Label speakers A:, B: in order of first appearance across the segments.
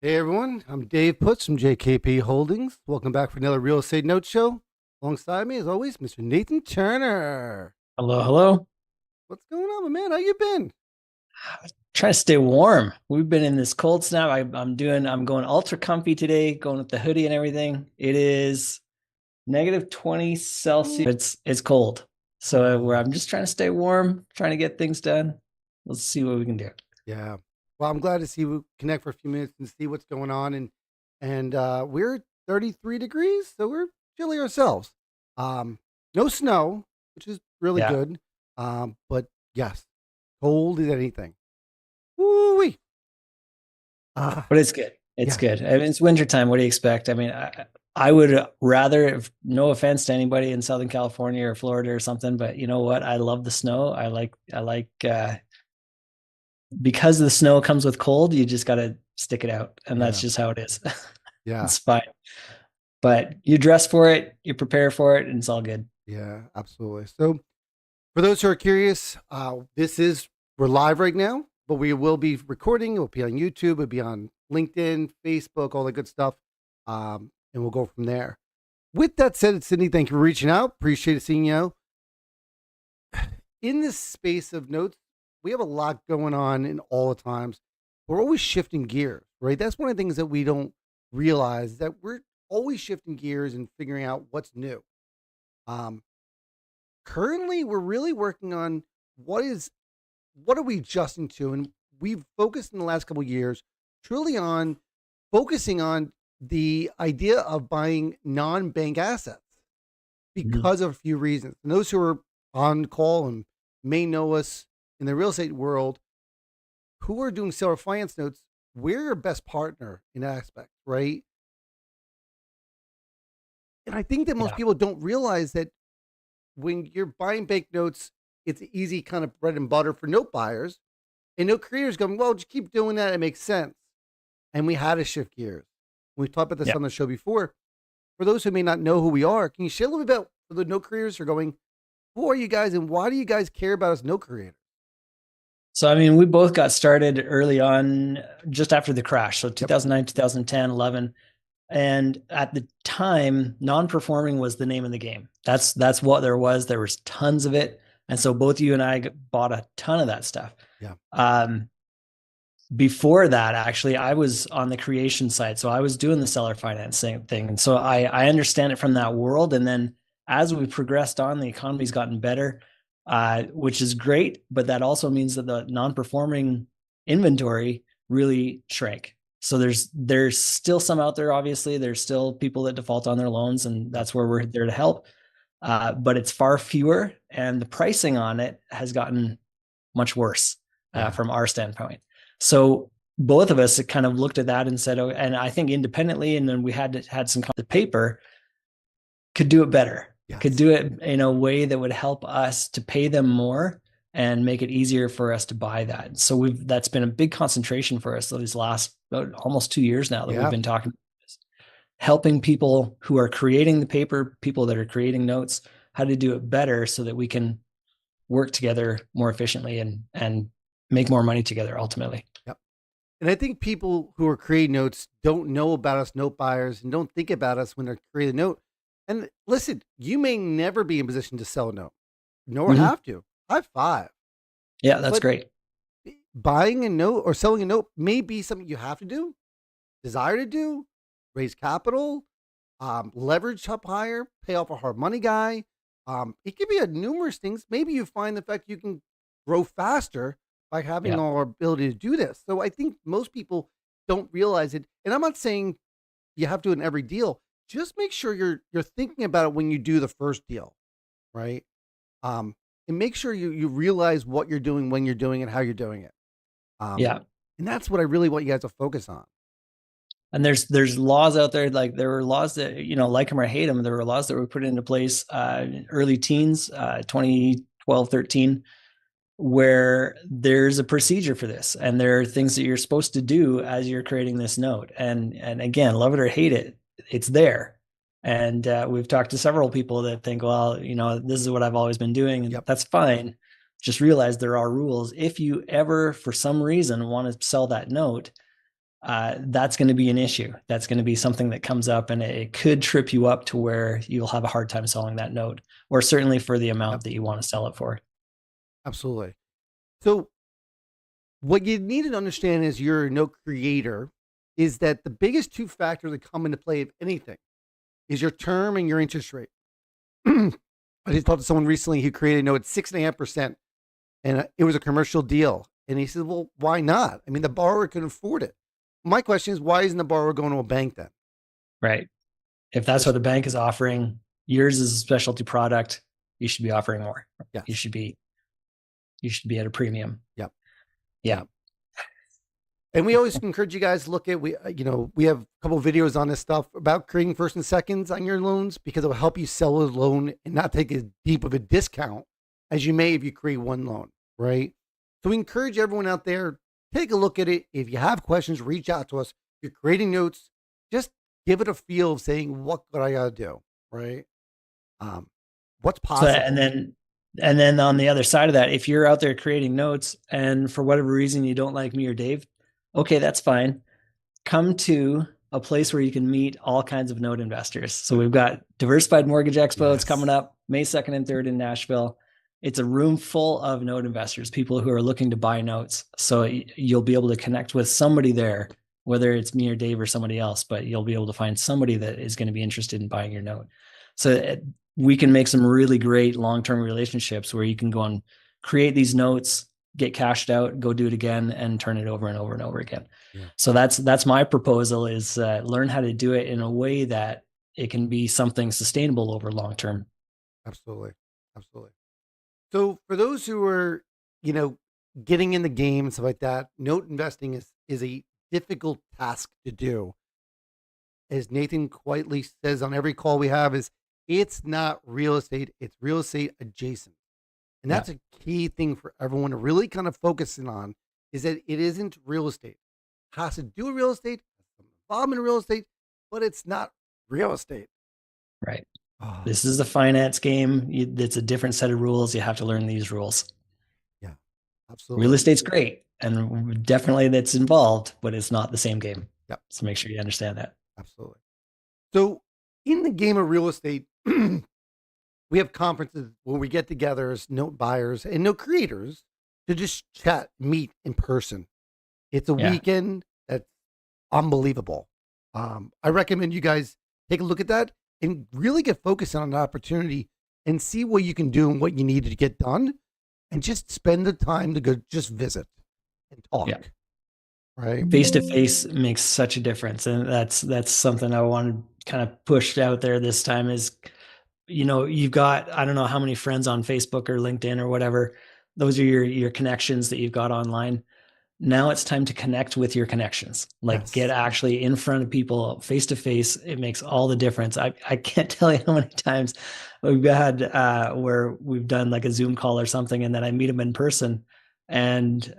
A: Hey everyone, I'm Dave Putz from JKP Holdings. Welcome back for another Real Estate Note Show. Alongside me, as always, Mr. Nathan Turner.
B: Hello, hello.
A: What's going on, my man? How you been?
B: Trying to stay warm. We've been in this cold snap. I'm going ultra comfy today, going with the hoodie and everything. It is negative 20 Celsius. It's cold. So where
A: Oh,
B: I'm just trying to stay warm, trying to get things done. Let's see what we can do.
A: yeah. Well, I'm glad to see we connect for a few minutes and see what's going on. And we're 33 degrees, so we're chilly ourselves. No snow, which is really
B: Yeah,
A: good. But yes, cold as anything. Woo wee.
B: but it's good. It's
A: Yeah,
B: good. I mean, it's wintertime. What do you expect? I mean, I would rather, no offense to anybody in Southern California or Florida or something, but you know what? I love the snow. I like because the snow comes with cold, you just got to stick it out. And that's
A: yeah,
B: just how it is.
A: yeah.
B: It's fine. But you dress for it, you prepare for it, and it's all good.
A: Yeah, absolutely. So, for those who are curious, we're live right now, but we will be recording. It'll be on YouTube, it'll be on LinkedIn, Facebook, all the good stuff, and we'll go from there. With that said, Sydney, thank you for reaching out. Appreciate seeing you. In this space of notes, we have a lot going on in all the times. We're always shifting gears, right? That's one of the things that we don't realize that we're always shifting gears and figuring out what's new. Um, Currently, we're really working on what is what are we adjusting to, and we've focused in the last couple of years truly on focusing on the idea of buying non-bank assets
B: Mhm.
A: because of a few reasons. And those who are on call and may know us in the real estate world who are doing seller finance notes, we're your best partner in that aspect, right? And I think that most
B: Yeah.
A: people don't realize that when you're buying bank notes, it's easy kind of bread and butter for note buyers. And note creators going, well, just keep doing that. It makes sense. And we had to shift gears. We've talked about this
B: Yeah.
A: on the show before. For those who may not know who we are, can you share a little bit about the note creators who are going, who are you guys and why do you guys care about us note creators?
B: So, I mean, we both got started early on, just after the crash. So
A: Yep.
B: 2009, 2010, 11. And at the time, non-performing was the name of the game. That's what there was. There was tons of it. And so both you and I bought a ton of that stuff.
A: Yeah.
B: Um, Before that, actually, I was on the creation side. So I was doing the seller financing thing. And so I understand it from that world. And then as we progressed on, the economy's gotten better, which is great. But that also means that the non-performing inventory really shrank. So there's still some out there, obviously. There's still people that default on their loans, and
A: Yep.
B: that's where we're there to help. But it's far fewer, and the pricing on it has gotten much worse
A: Yeah.
B: from our standpoint. So both of us kind of looked at that and said, oh, and I think independently, and then we had some the paper could do it better, could
A: Yes.
B: do it in a way that would help us to pay them more and make it easier for us to buy that. So that's been a big concentration for us these last almost 2 years now that we've
A: Yeah.
B: been talking about this, helping people who are creating the paper, people that are creating notes, how to do it better so that we can work together more efficiently and make more money together ultimately.
A: Yep. And I think people who are creating notes don't know about us note buyers and don't think about us when they're creating a note. And listen, you may never be in position to sell a note, nor
B: Mm-hmm.
A: have to. High five.
B: Yeah, that's
A: But
B: great.
A: buying a note or selling a note may be something you have to do, desire to do, raise capital, leverage up higher, pay off a hard money guy. It could be a numerous things. Maybe you find the fact you can grow faster by having
B: Yeah.
A: our ability to do this. So I think most people don't realize it. And I'm not saying you have to in every deal. Just make sure you're thinking about it when you do the first deal, right? Um, and make sure you realize what you're doing when you're doing it, how you're doing it. Um,
B: Yeah.
A: and that's what I really want you guys to focus on.
B: And there's laws out there, like there were laws that, like them or hate them, there were laws that were put into place early teens, 2012, 13, where there's a procedure for this and there are things that you're supposed to do as you're creating this note. And again, love it or hate it, it's there. And we've talked to several people that think, well, this is what I've always been doing, and
A: Yep.
B: that's fine. Just realize there are rules. If you ever for some reason want to sell that note, that's going to be an issue. That's going to be something that comes up, and it could trip you up to where you'll have a hard time selling that note, or certainly for the
A: Yep,
B: amount that you want to sell it for.
A: absolutely. So what you need to understand as you're a note creator is that the biggest two factors that come into play, if anything, is your term and your interest rate. I just talked to someone recently who created a note at 6.5%, and it was a commercial deal. And he said, well, why not? I mean, the borrower can afford it. My question is, why isn't the borrower going to a bank then?
B: Right. If that's what the bank is offering, yours is a specialty product, you should be offering more. You
A: Yes.
B: should be you should be at a premium.
A: Yep.
B: Yeah.
A: Yep. And we always encourage you guys to look at we have a couple of videos on this stuff about creating first and seconds on your loans because it will help you sell a loan and not take as deep of a discount as you may if you create one loan, right? So we encourage everyone out there, take a look at it. If you have questions, reach out to us. If you're creating notes, just give it a feel of saying, what could I gotta do, right? Um, what's
B: So
A: possible?
B: and then on the other side of that, if you're out there creating notes and for whatever reason you don't like me or Dave, okay, that's fine. Come to a place where you can meet all kinds of note investors. So we've got Diversified Mortgage Expo. It's coming
A: Yes.
B: up May 2nd and 3rd in Nashville. It's a room full of note investors, people who are looking to buy notes. So you'll be able to connect with somebody there, whether it's me or Dave or somebody else, but you'll be able to find somebody that is going to be interested in buying your note. So we can make some really great long-term relationships where you can go and create these notes, get cashed out, go do it again, and turn it over and over and over again.
A: Yeah.
B: So that's my proposal is learn how to do it in a way that it can be something sustainable over long term.
A: Absolutely. Absolutely. So for those who are, you know, getting in the game and stuff like that, note investing is a difficult task to do. As Nathan quietly says on every call we have, is it's not real estate, it's real estate adjacent. And
B: Yeah.
A: that's a key thing for everyone to really kind of focus in on is that it isn't real estate. It has to do with real estate, involvement in real estate, but it's not real estate.
B: Right.
A: Oh,
B: This is a finance game. It's a different set of rules. You have to learn these rules.
A: yeah,
B: Real
A: absolutely.
B: estate's great and definitely that's involved, but it's not the same game.
A: Yep,
B: So make sure you understand that.
A: absolutely. So in the game of real estate, we have conferences where we get together as note buyers and note creators to just chat, meet in person. It's a
B: Yeah.
A: weekend that's unbelievable. I recommend you guys take a look at that and really get focused on an opportunity and see what you can do and what you need to get done, and just spend the time to go just visit and
B: Yeah.
A: talk. Right?
B: Face to face makes such a difference. And that's something I want to kind of push out there this time is, you've got, I don't know how many friends on Facebook or LinkedIn or whatever. Those are your connections that you've got online. Now it's time to connect with your connections, like get
A: Yes.
B: actually in front of people face to face. It makes all the difference. I can't tell you how many times we've had where we've done like a Zoom call or something, and then I meet them in person, and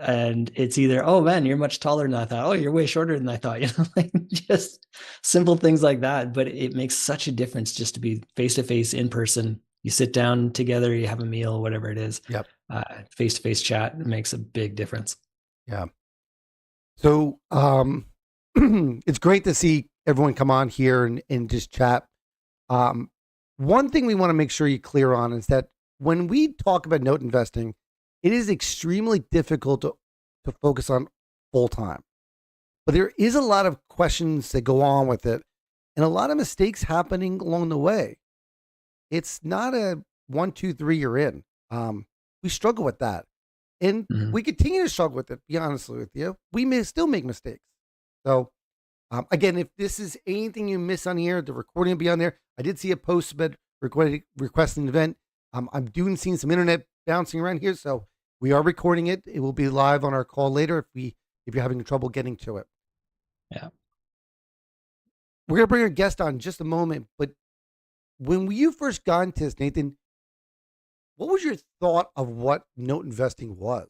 B: it's either, oh man, you're much taller than I thought, oh you're way shorter than I thought, like just simple things like that. But it makes such a difference just to be face to face in person. You sit down together, you have a meal, whatever it is.
A: Yep.
B: Face to face chat makes a big difference.
A: Yeah. So it's great to see everyone come on here and just chat. Um, one thing we want to make sure you're clear on is that when we talk about note investing, it is extremely difficult to focus on full time. But there is a lot of questions that go on with it and a lot of mistakes happening along the way. It's not a 1, 2, 3 you're in. We struggle with that. And
B: Mhm.
A: we continue to struggle with it, be honest with you. We may still make mistakes. So, again, if this is anything you miss on here, the recording will be on there. I did see a post about requesting an event. I'm doing seeing some internet bouncing around here, so we are recording it. It will be live on our call later if you're having trouble getting to it.
B: Yeah.
A: We're gonna bring our guest on in just a moment, but when you first got into this, Nathan, what was your thought of what note investing was?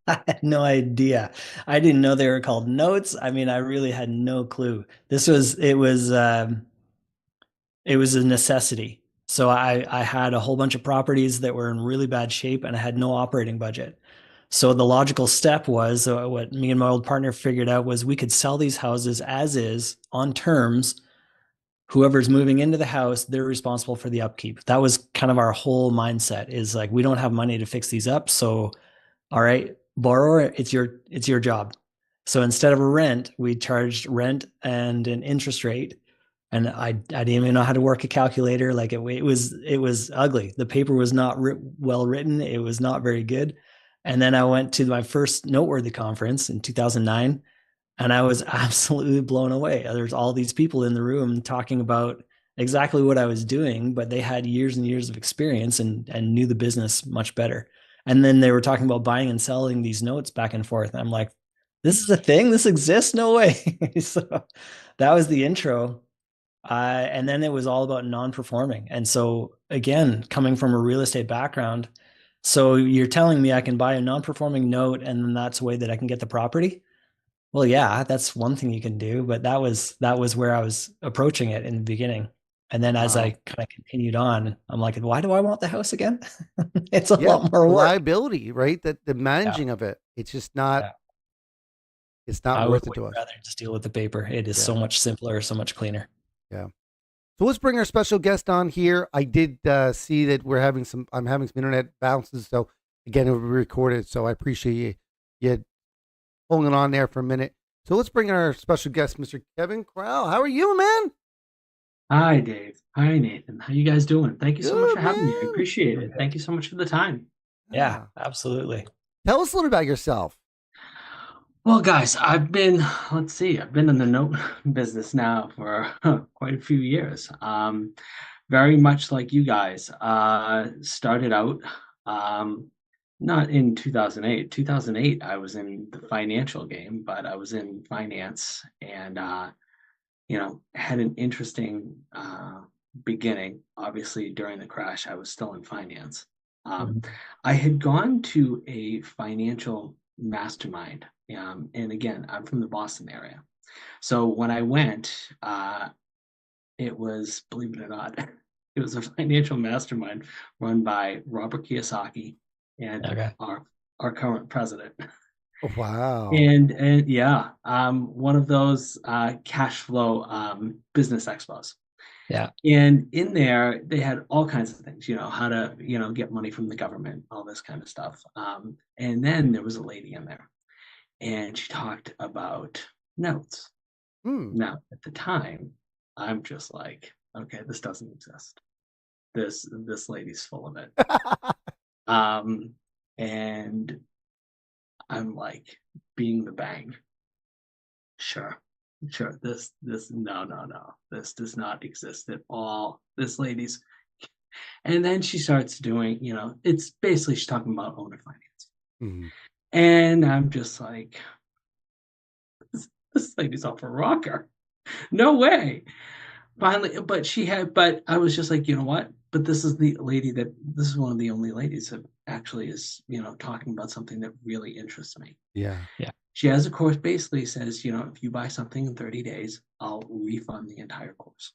B: I had no idea. I didn't know they were called notes. I mean, I really had no clue. It was a necessity. So I had a whole bunch of properties that were in really bad shape and I had no operating budget. So the logical step was what me and my old partner figured out was we could sell these houses as is on terms. Whoever's moving into the house, they're responsible for the upkeep. That was kind of our whole mindset is like, we don't have money to fix these up. So, all right, borrower, it's your job. So instead of a rent, we charged rent and an interest rate. And I didn't even know how to work a calculator. Like it was ugly. The paper was not well written. It was not very good. And then I went to my first noteworthy conference in 2009, and I was absolutely blown away. There's all these people in the room talking about exactly what I was doing, but they had years and years of experience and knew the business much better. And then they were talking about buying and selling these notes back and forth. And I'm like, this is a thing. This exists. No way. So that was the intro. And then it was all about non-performing. And so again, coming from a real estate background, so you're telling me I can buy a non-performing note and then that's the way that I can get the property? Well, yeah, that's one thing you can do, but that was where I was approaching it in the beginning. And then as I
A: Wow.
B: kind of continued on, I'm like, why do I want the house again? It's a
A: Yeah,
B: lot more
A: the
B: work.
A: liability, right? That the
B: Yeah.
A: managing of it,
B: Yeah.
A: it's not
B: I would
A: worth it
B: way
A: to us.
B: rather just deal with the paper. It is so
A: Yeah,
B: much simpler, so much cleaner.
A: yeah. So let's bring our special guest on here. I did see that I'm having some internet bounces. So again, it will be recorded. So I appreciate you holding on there for a minute. So let's bring our special guest, Mr. Kevin Crowell. How are you, man?
C: Hi, Dave. Hi, Nathan. How you guys doing? Thank you so much for
A: Good,
C: having me. I
A: man.
C: appreciate it. Thank you so much for the time.
B: Yeah,
A: Yeah.
B: absolutely.
A: Tell us a little about yourself.
C: Well, guys, I've been in the note business now for quite a few years. Very much like you guys. Started out not in 2008. 2008, I was in the financial game, but I was in finance and had an interesting beginning. Obviously, during the crash, I was still in finance. Um,
B: Mhm.
C: I had gone to a financial mastermind. And again, I'm from the Boston area. So when I went, it was, believe it or not, it was a financial mastermind run by Robert Kiyosaki and
B: Okay.
C: our current president.
A: Wow.
C: And yeah, one of those cash flow business expos.
B: Yeah.
C: And in there, they had all kinds of things, how to, get money from the government, all this kind of stuff. And then there was a lady in there, and she talked about notes.
A: Hmm.
C: Now, at the time, I'm just like, okay, this doesn't exist. This lady's full of it. Um, and I'm like, being the bank. Sure. Sure. No. This does not exist at all. This lady's, and then she starts doing, it's basically she's talking about owner finance.
A: Mhm.
C: And I'm just like, this lady's off a rocker. No way. Finally, but I was just like, you know what? But this is one of the only ladies that actually is, talking about something that really interests me.
A: Yeah.
B: Yeah.
C: She has a course basically says, if you buy something in 30 days, I'll refund the entire course.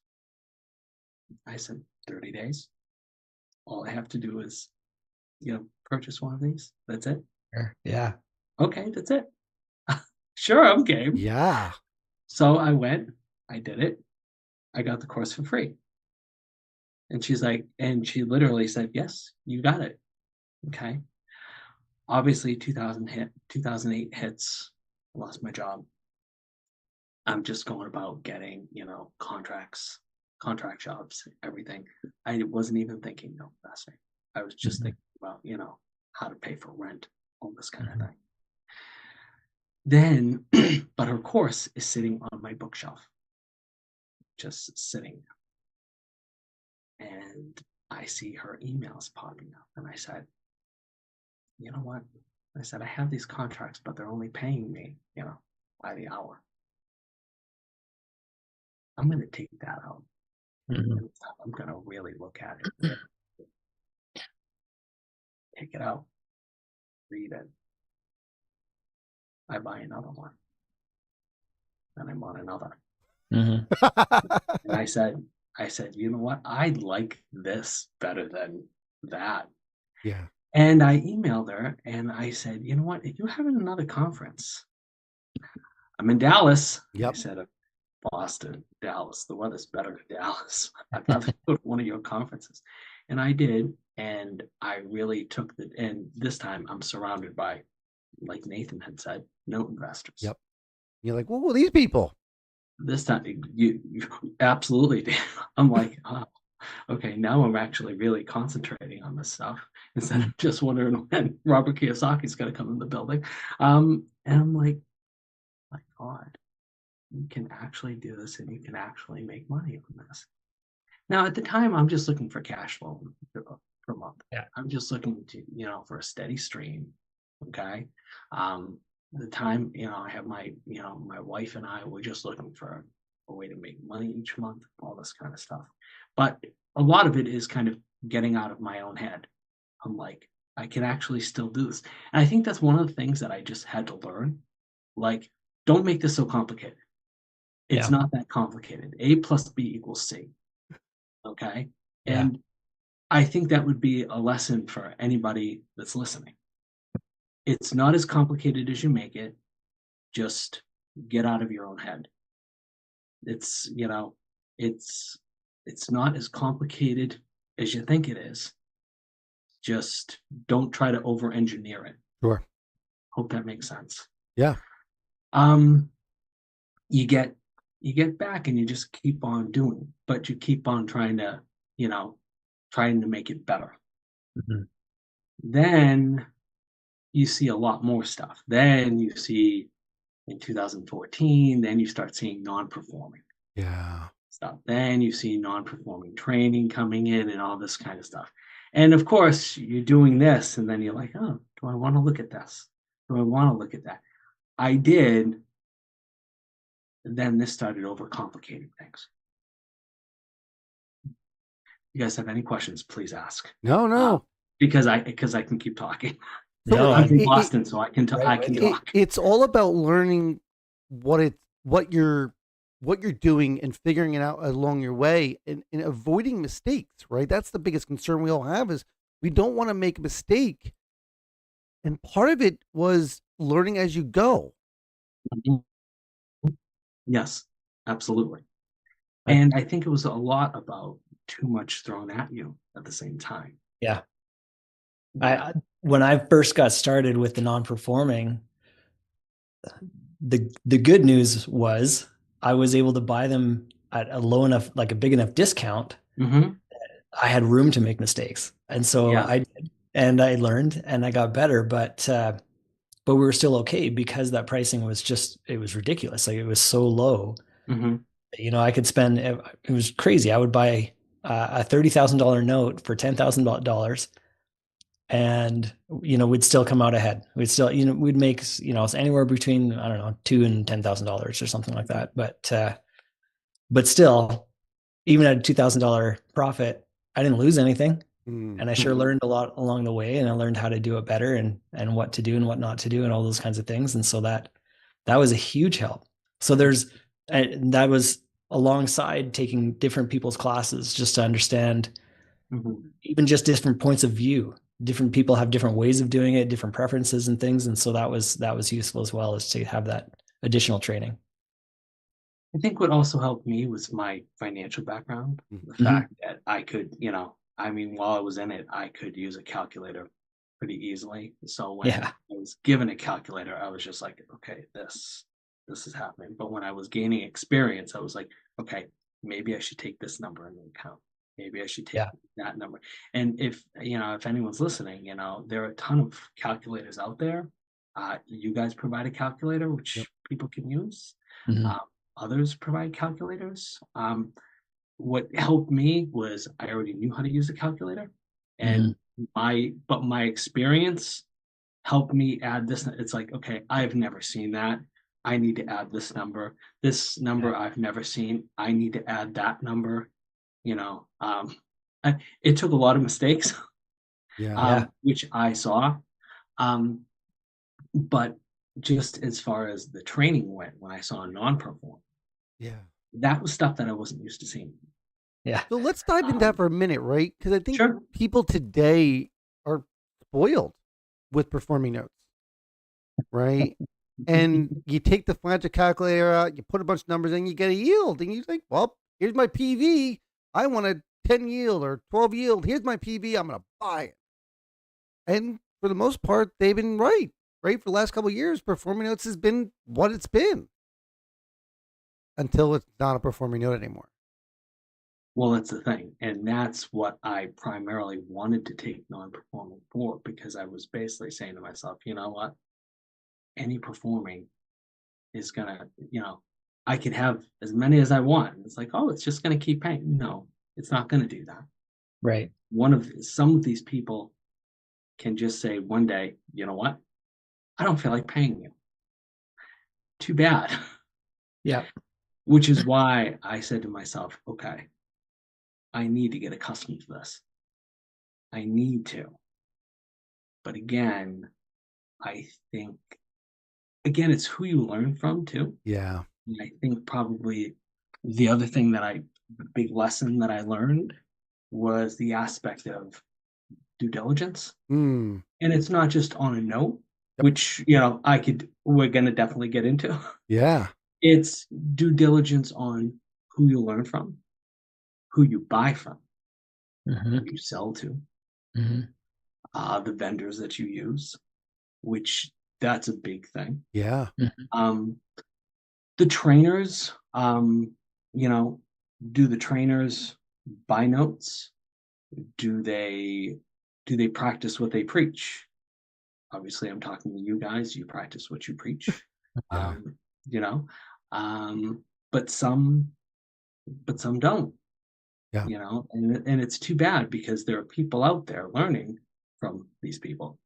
C: I said, 30 days? All I have to do is, purchase one of these. That's it.
B: Sure. Yeah.
C: Okay, that's it. Sure, I'm game.
A: Yeah.
C: So I went, I did it. I got the course for free. And she literally said, yes, you got it. Okay. Obviously 2008 hits, I lost my job. I'm just going about getting, contract jobs, everything. I wasn't even thinking no investing. I was just
B: Mhm.
C: thinking about, how to pay for rent, all this kind of
B: Mhm.
C: thing. Then, but her course is sitting on my bookshelf, just sitting there. And I see her emails popping up. And I said, you know what? I said, I have these contracts, but they're only paying me, by the hour. I'm going to take that out.
B: Mhm.
C: I'm going to really look at it. Really take it out, read it. I buy another one. Then I'm on another.
B: Mhm.
C: And I said, you know what? I like this better than that.
A: Yeah.
C: And I emailed her and I said, you know what? Are you having another conference? I'm in Dallas. I
A: Yep.
C: said, Boston, Dallas. The weather's better in Dallas. I'd rather go to one of your conferences. And I did. And I really took and this time I'm surrounded by, like Nathan had said, no investors.
A: Yep. You're like, well, who are these people?
C: This time, you absolutely did. I'm like, oh, okay, now I'm actually really concentrating on this stuff instead of just wondering when Robert Kiyosaki's going to come in the building. And I'm like, my God, you can actually do this and you can actually make money on this. Now, at the time, I'm just looking for cash flow per month.
B: Yeah.
C: I'm just looking to, for a steady stream. Okay. The time, I have my wife and I were just looking for a way to make money each month, all this kind of stuff. But a lot of it is kind of getting out of my own head. I'm like, I can actually still do this. And I think that's one of the things that I just had to learn. Like, don't make this so complicated. It's not that complicated. A plus B equals C. Okay.
B: Yeah.
C: And I think that would be a lesson for anybody that's listening. It's not as complicated as you make it. Just get out of your own head. It's not as complicated as you think it is. Just don't try to over engineer it.
A: Sure.
C: Hope that makes sense.
A: Yeah.
C: You get back and you just keep on doing, but you keep on trying to make it better.
B: Mm-hmm.
C: Then you see a lot more stuff. Then you see in 2014, then you start seeing non-performing stuff. Then you see non-performing training coming in and all this kind of stuff. And of course, you're doing this, and then you're like, oh, do I want to look at this? Do I want to look at that? I did. And then this started overcomplicating things. You guys have any questions, please ask.
A: No.
C: Because I can keep talking.
B: No,
C: I'm from Boston, so I can talk.
A: It's all about learning what you're doing and figuring it out along your way and avoiding mistakes, right? That's the biggest concern we all have is we don't want to make a mistake. And part of it was learning as you go.
C: Yes, absolutely. And I think it was a lot about too much thrown at you at the same time.
B: Yeah. When I first got started with the non-performing, the good news was I was able to buy them at a low enough, like a big enough discount.
C: Mm-hmm.
B: I had room to make mistakes. And so I did, and I learned and I got better, but we were still okay because that pricing was it was ridiculous. Like it was so low.
C: Mm-hmm.
B: I could spend, it was crazy. I would buy a $30,000 note for $10,000 and, we'd still come out ahead. We'd still, we'd make, anywhere between, I don't know, $2,000 and $10,000 or something like that. But still, even at a $2,000 profit, I didn't lose anything. And I sure learned a lot along the way, and I learned how to do it better and what to do and what not to do and all those kinds of things. And so that was a huge help. So that was alongside taking different people's classes just to understand even just different points of view. Different people have different ways of doing it, different preferences and things. And so that was useful as well, as to have that additional training.
C: I think what also helped me was my financial background. The fact that I could, while I was in it, I could use a calculator pretty easily. So when I was given a calculator, I was just like, okay, this is happening. But when I was gaining experience, I was like, okay, maybe I should take this number into account. Maybe I should take that number. And if anyone's listening, there are a ton of calculators out there. You guys provide a calculator, which people can use. Others provide calculators. What helped me was I already knew how to use a calculator, and my experience helped me add this. It's like, okay, I've never seen that. I need to add this number. This number I've never seen. I need to add that number. It took a lot of mistakes, which I saw. But just as far as the training went, when I saw a non-perform, that was stuff that I wasn't used to seeing.
A: So let's dive into that for a minute, right? Because I think people today are spoiled with performing notes, right? And you take the financial calculator out, you put a bunch of numbers in, you get a yield, and you think, well, here's my PV. I want a 10 yield or 12 yield. Here's my PV. I'm going to buy it. And for the most part, they've been right. Right? For the last couple of years, performing notes has been what it's been until it's not a performing note anymore.
C: Well, that's the thing. And that's what I primarily wanted to take non-performing for, because I was basically saying to myself, you know what? Any performing is going to, I can have as many as I want. It's like, oh, it's just going to keep paying. No, it's not going to do that.
B: Right.
C: Some of these people can just say one day, you know what? I don't feel like paying you. Too bad.
B: Yeah.
C: Which is why I said to myself, okay, I need to get accustomed to this. I need to. But again, I think, it's who you learn from too.
A: Yeah.
C: And I think probably the other thing the big lesson that I learned was the aspect of due diligence.
A: Mm.
C: And it's not just on a note, which, we're going to definitely get into.
A: Yeah.
C: It's due diligence on who you learn from, who you buy from, who you sell to, the vendors that you use, which that's a big thing.
A: Yeah.
C: The trainers, do the trainers buy notes? Do they practice what they preach? Obviously, I'm talking to you guys. You practice what you preach. But some don't.
A: Yeah.
C: And it's too bad, because there are people out there learning from these people.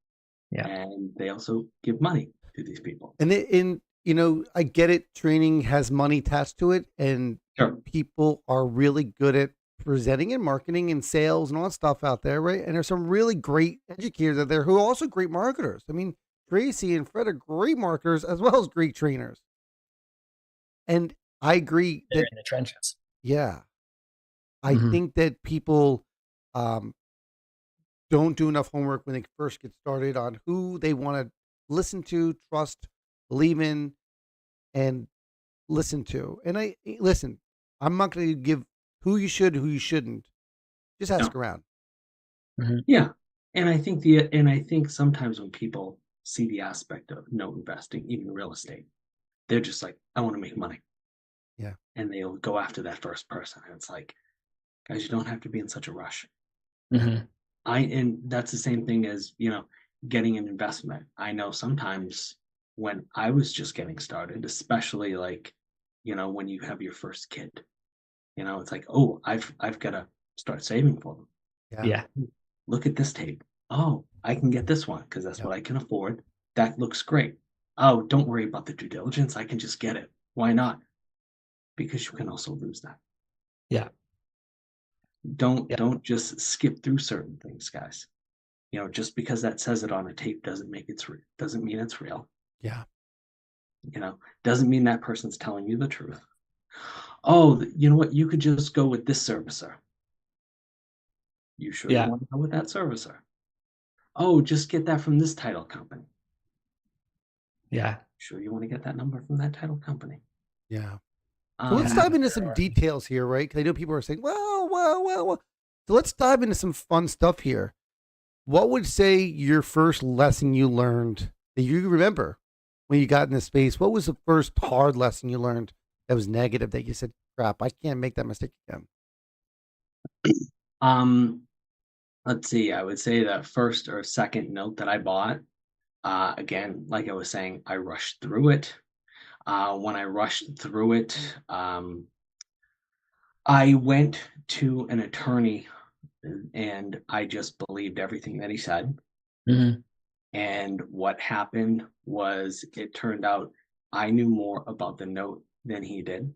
B: Yeah.
C: And they also give money to these people.
A: And I get it. Training has money attached to it, and people are really good at presenting and marketing and sales and all that stuff out there, right? And there's some really great educators out there who are also great marketers. I mean, Tracy and Fred are great marketers as well as great trainers. And I agree
B: they're in the trenches.
A: Yeah. I think that people don't do enough homework when they first get started on who they want to listen to, trust, believe in, and listen to. And I'm not going to give who you should, who you shouldn't. Just ask around.
C: Yeah. And I think sometimes when people see the aspect of note investing, even real estate, they're just like, I want to make money.
A: Yeah.
C: And they'll go after that first person. And it's like, guys, you don't have to be in such a rush. And that's the same thing as, getting an investment. I know sometimes when I was just getting started, especially when you have your first kid, it's like, oh, I've got to start saving for them.
B: Yeah.
C: Look at this tape. Oh, I can get this one because that's what I can afford. That looks great. Oh, don't worry about the due diligence. I can just get it. Why not? Because you can also lose that.
B: Yeah.
C: Don't just skip through certain things, guys. Just because that says it on a tape doesn't mean it's real.
A: Yeah.
C: Doesn't mean that person's telling you the truth. Oh, you know what? You could just go with this servicer. You sure you want to go with that servicer? Oh, just get that from this title company.
A: Yeah.
C: Sure you want to get that number from that title company?
A: Yeah. So let's dive into some details here, right? Because I know people are saying, well. So let's dive into some fun stuff here. What would say your first lesson you learned that you remember when you got in this space? What was the first hard lesson you learned that was negative that you said, crap, I can't make that mistake again?
C: Let's see. I would say the first or second note that I bought, again, like I was saying, I rushed through it. When I rushed through it, I went to an attorney and I just believed everything that he said. And what happened was it turned out I knew more about the note than he did.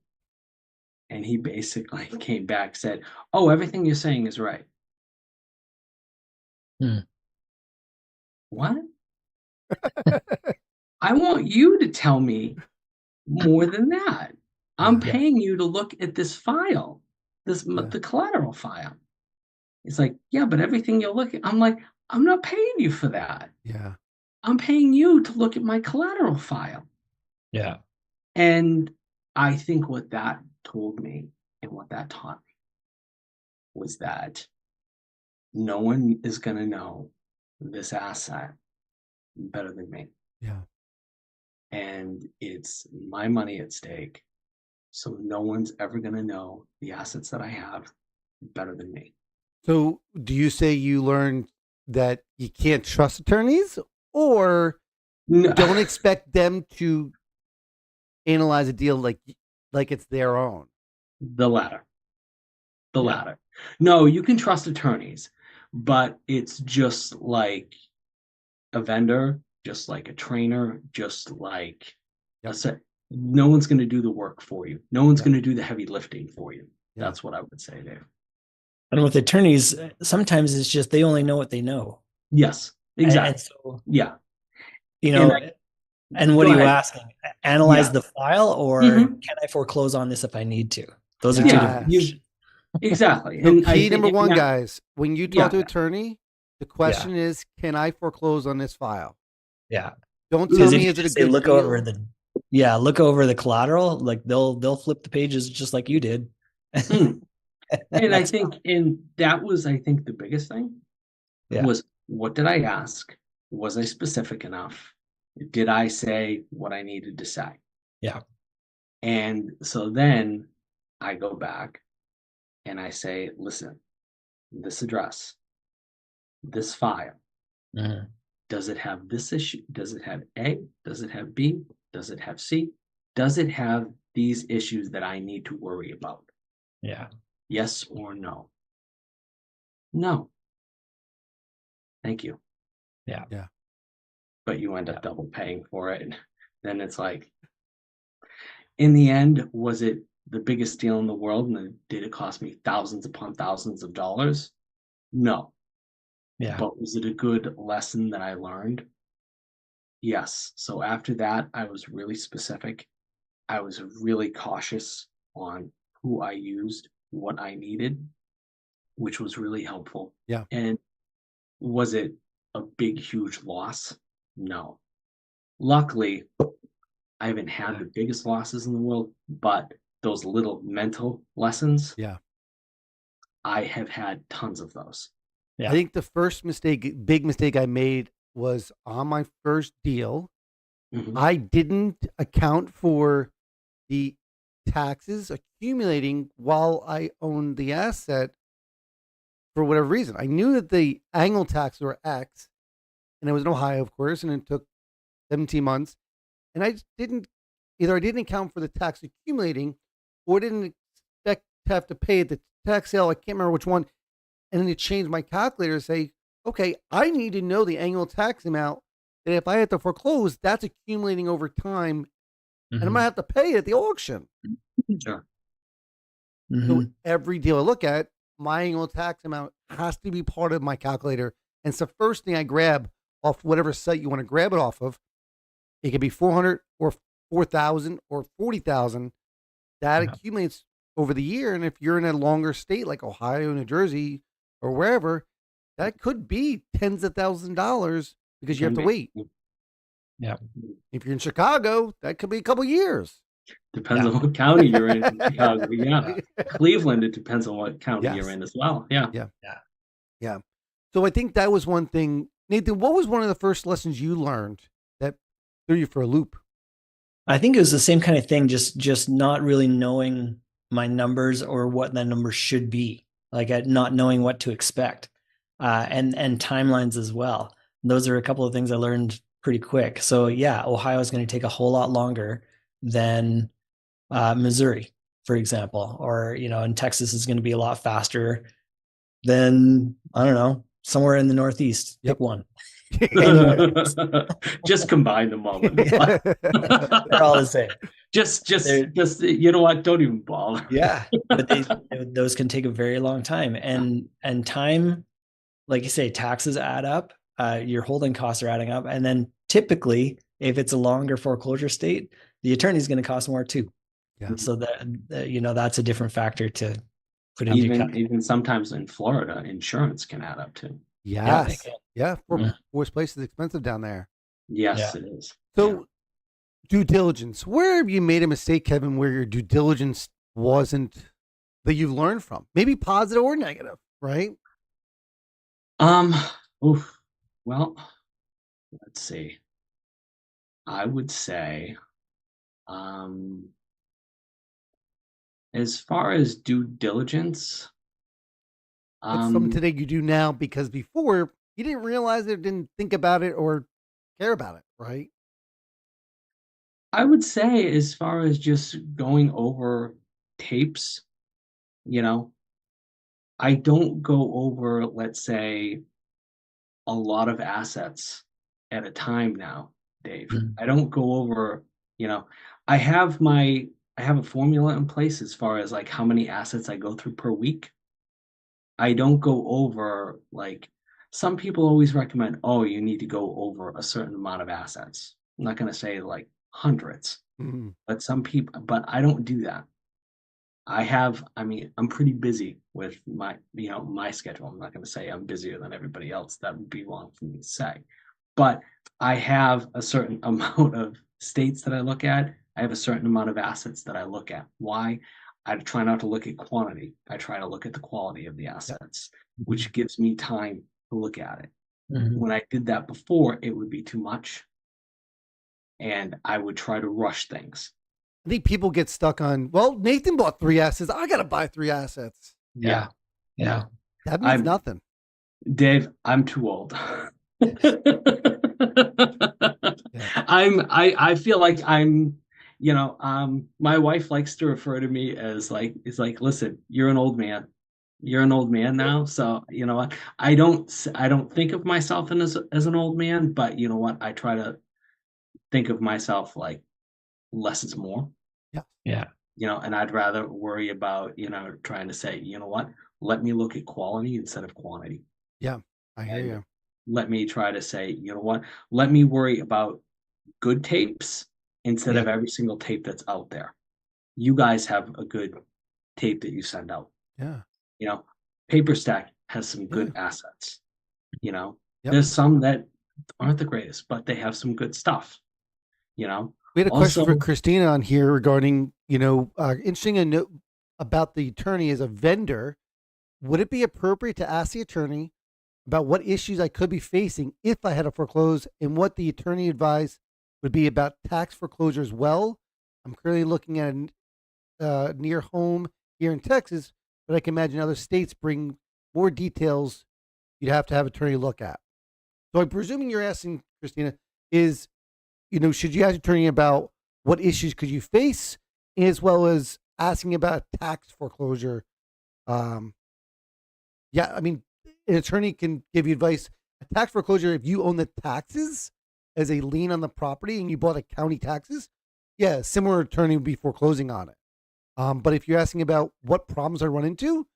C: And he basically came back, said, oh, everything you're saying is right. What? I want you to tell me more than that. I'm paying you to look at this file, the collateral file. It's like, yeah, but everything you're looking, I'm like, I'm not paying you for that.
A: Yeah.
C: I'm paying you to look at my collateral file.
B: Yeah.
C: And I think what that told me and what that taught me was that no one is going to know this asset better than me.
A: Yeah.
C: And it's my money at stake. So no one's ever going to know the assets that I have better than me.
A: So do you say you learned that you can't trust attorneys, or
C: No,
A: don't expect them to analyze a deal like it's their own?
C: the latter. The
B: Yeah.
C: latter. No, you can trust attorneys, but it's just like a vendor, just like a trainer, just like
A: Yep.
C: no one's going to do the work for you. No one's
A: Yep.
C: going to do the heavy lifting for you.
A: Yeah.
C: That's what I would say, Dave.
B: And with attorneys, sometimes it's just they only know what they know.
C: Yes,
B: And
C: exactly.
B: so,
C: Yeah.
B: you
C: And
B: know, and what
C: go
B: are you
C: ahead.
B: asking? Analyze
C: Yeah.
B: the file, or
C: Mhm.
B: can I foreclose on this if I need to? Those are two different
A: Yes.
B: questions.
C: Exactly.
A: So
C: And I
A: key
C: think
A: number one,
C: now,
A: guys, when you
C: yeah,
A: talk to an attorney, the question is, can I foreclose on this file?
B: Yeah.
A: Don't tell
B: Because if
A: me
B: you
A: is it a
B: just say
A: good
B: look over
A: deal?
B: look over the collateral, like they'll flip the pages just like you did.
C: mm. And I
B: That's
C: think, and that was, I think, the biggest thing
B: yeah.
C: was, what did I ask? Was I specific enough? Did I say what I needed to say?
B: Yeah.
C: And so then I go back and I say, listen, this address, this file,
B: Mhm.
C: does it have this issue? Does it have A? Does it have B? Does it have C? Does it have these issues that I need to worry about?
B: Yeah.
C: Yes or no? No. Thank you.
B: Yeah.
A: Yeah.
C: But you end
B: Yeah.
C: up double paying for it. And then it's like, in the end, was it the biggest deal in the world? And did it cost me thousands upon thousands of dollars? No.
B: Yeah.
C: But was it a good lesson that I learned? Yes. So after that, I was really specific. I was really cautious on who I used, what I needed, which was really helpful.
A: Yeah.
C: And was it a big, huge loss? No. Luckily, I haven't had the biggest losses in the world, but those little mental lessons,
A: Yeah.
C: I have had tons of those.
B: Yeah.
A: I think the first big mistake I made was on my first deal.
C: Mhm.
A: I didn't account for the taxes accumulating while I owned the asset for whatever reason. I knew that the annual taxes were X, and it was in Ohio, of course, and it took 17 months. And I just didn't, either I didn't account for the tax accumulating, or didn't expect to have to pay at the tax sale. I can't remember which one. And then it changed my calculator to say, okay, I need to know the annual tax amount that if I have to foreclose, that's accumulating over time, and I'm
B: Mhm.
A: going to have to pay it at the auction.
C: Sure.
A: So
B: Mhm.
A: every deal I look at, my annual tax amount has to be part of my calculator. And it's the first thing I grab off whatever site you want to grab it off of. It could be 400 or 4,000 or 40,000. That
B: Yeah.
A: accumulates over the year. And if you're in a longer state like Ohio, New Jersey, or wherever, that could be tens of thousands of dollars because you have to wait.
B: Yeah.
A: If you're in Chicago, that could be a couple years.
C: Depends
B: Yeah.
C: on what county you're in. Chicago, yeah.
B: Yeah.
C: Cleveland, it depends on what county
A: Yes.
C: you're in as well. Yeah.
A: Yeah.
B: Yeah.
A: Yeah. So I think that was one thing. Nathan, what was one of the first lessons you learned that threw you for a loop?
B: I think it was the same kind of thing, just not really knowing my numbers or what that number should be, like not knowing what to expect, and timelines as well. Those are a couple of things I learned pretty quick. So yeah, Ohio is going to take a whole lot longer than Missouri, for example, or and Texas is going to be a lot faster than, I don't know, somewhere in the Northeast.
A: Yep.
B: Pick one.
C: Just combine them all in one.
B: They're all the same.
C: Just you know what? Don't even bother.
B: Yeah, but those can take a very long time, and time, like you say, taxes add up. Your holding costs are adding up, and then typically, if it's a longer foreclosure state, the attorney is going to cost more too.
A: Yeah.
B: So that that's a different factor to put into account.
C: Even sometimes in Florida, insurance can add up too.
B: Yeah.
A: Yes. Yeah. Forest Place is expensive down there.
C: Yes, it is.
A: So due diligence. Where have you made a mistake, Kevin, where your due diligence wasn't that you've learned from? Maybe positive or negative, right?
C: Um, oof. Well, let's see. I would say, um, as far as due diligence,
A: What's something
C: um,
A: today you do now because before you didn't realize it, didn't think about it or care about it, right?
C: I would say as far as just going over tapes, you know, I don't go over, let's say, a lot of assets at a time now, Dave.
B: Mhm.
C: I don't go over, you know, I have my I have a formula in place as far as like how many assets I go through per week. I don't go over like some people always recommend, oh, you need to go over a certain amount of assets. I'm not going to say like hundreds,
A: Mhm.
C: but I don't do that. I mean, I'm pretty busy with my schedule. I'm not going to say I'm busier than everybody else. That would be wrong for me to say. But I have a certain amount of states that I look at. I have a certain amount of assets that I look at. Why? I try not to look at quantity. I try to look at the quality of the
A: Yeah.
C: assets, which gives me time to look at it.
B: Mhm.
C: When I did that before, it would be too much, and I would try to rush things.
A: I think people get stuck on, well, Nathan bought 3 assets. I got to buy 3 assets.
C: Yeah,
B: Yeah.
A: That means
C: I'm
A: nothing.
C: Dave, I'm too old.
A: Yeah.
C: I feel like my wife likes to refer to me as like, it's like, listen, you're an old man. You're an old man now. So you know what? I don't think of myself as an old man, but you know what? I try to think of myself like less is more,
A: Yeah.
B: Yeah.
C: and I'd rather worry about, trying to say, you know what? Let me look at quality instead of quantity.
A: Yeah. I hear
C: And
A: you.
C: let me try to say, you know what? Let me worry about good tapes instead
B: Yeah.
C: of every single tape that's out there. You guys have a good tape that you send out.
A: Yeah.
C: You know, Paper Stack has some
A: Yeah.
C: good assets. You know,
A: Yep.
C: there's some that aren't the greatest, but they have some good stuff. You know,
A: We had a question for
C: also,
A: Christina on here regarding, interesting a note about the attorney as a vendor. Would it be appropriate to ask the attorney about what issues I could be facing if I had to foreclose and what the attorney advice would be about tax foreclosure as well? I'm currently looking at a near home here in Texas, but I can imagine other states bring more details you'd have to have attorney look at. So I'm presuming you're asking, Christina, is, should you ask attorney about what issues could you face as well as asking about tax foreclosure? Um, yeah, I mean, an attorney can give you advice. A tax foreclosure, if you own the taxes as a lien on the property and you bought a county taxes, yeah, a similar attorney would be foreclosing on it. But if you're asking about what problems I run into,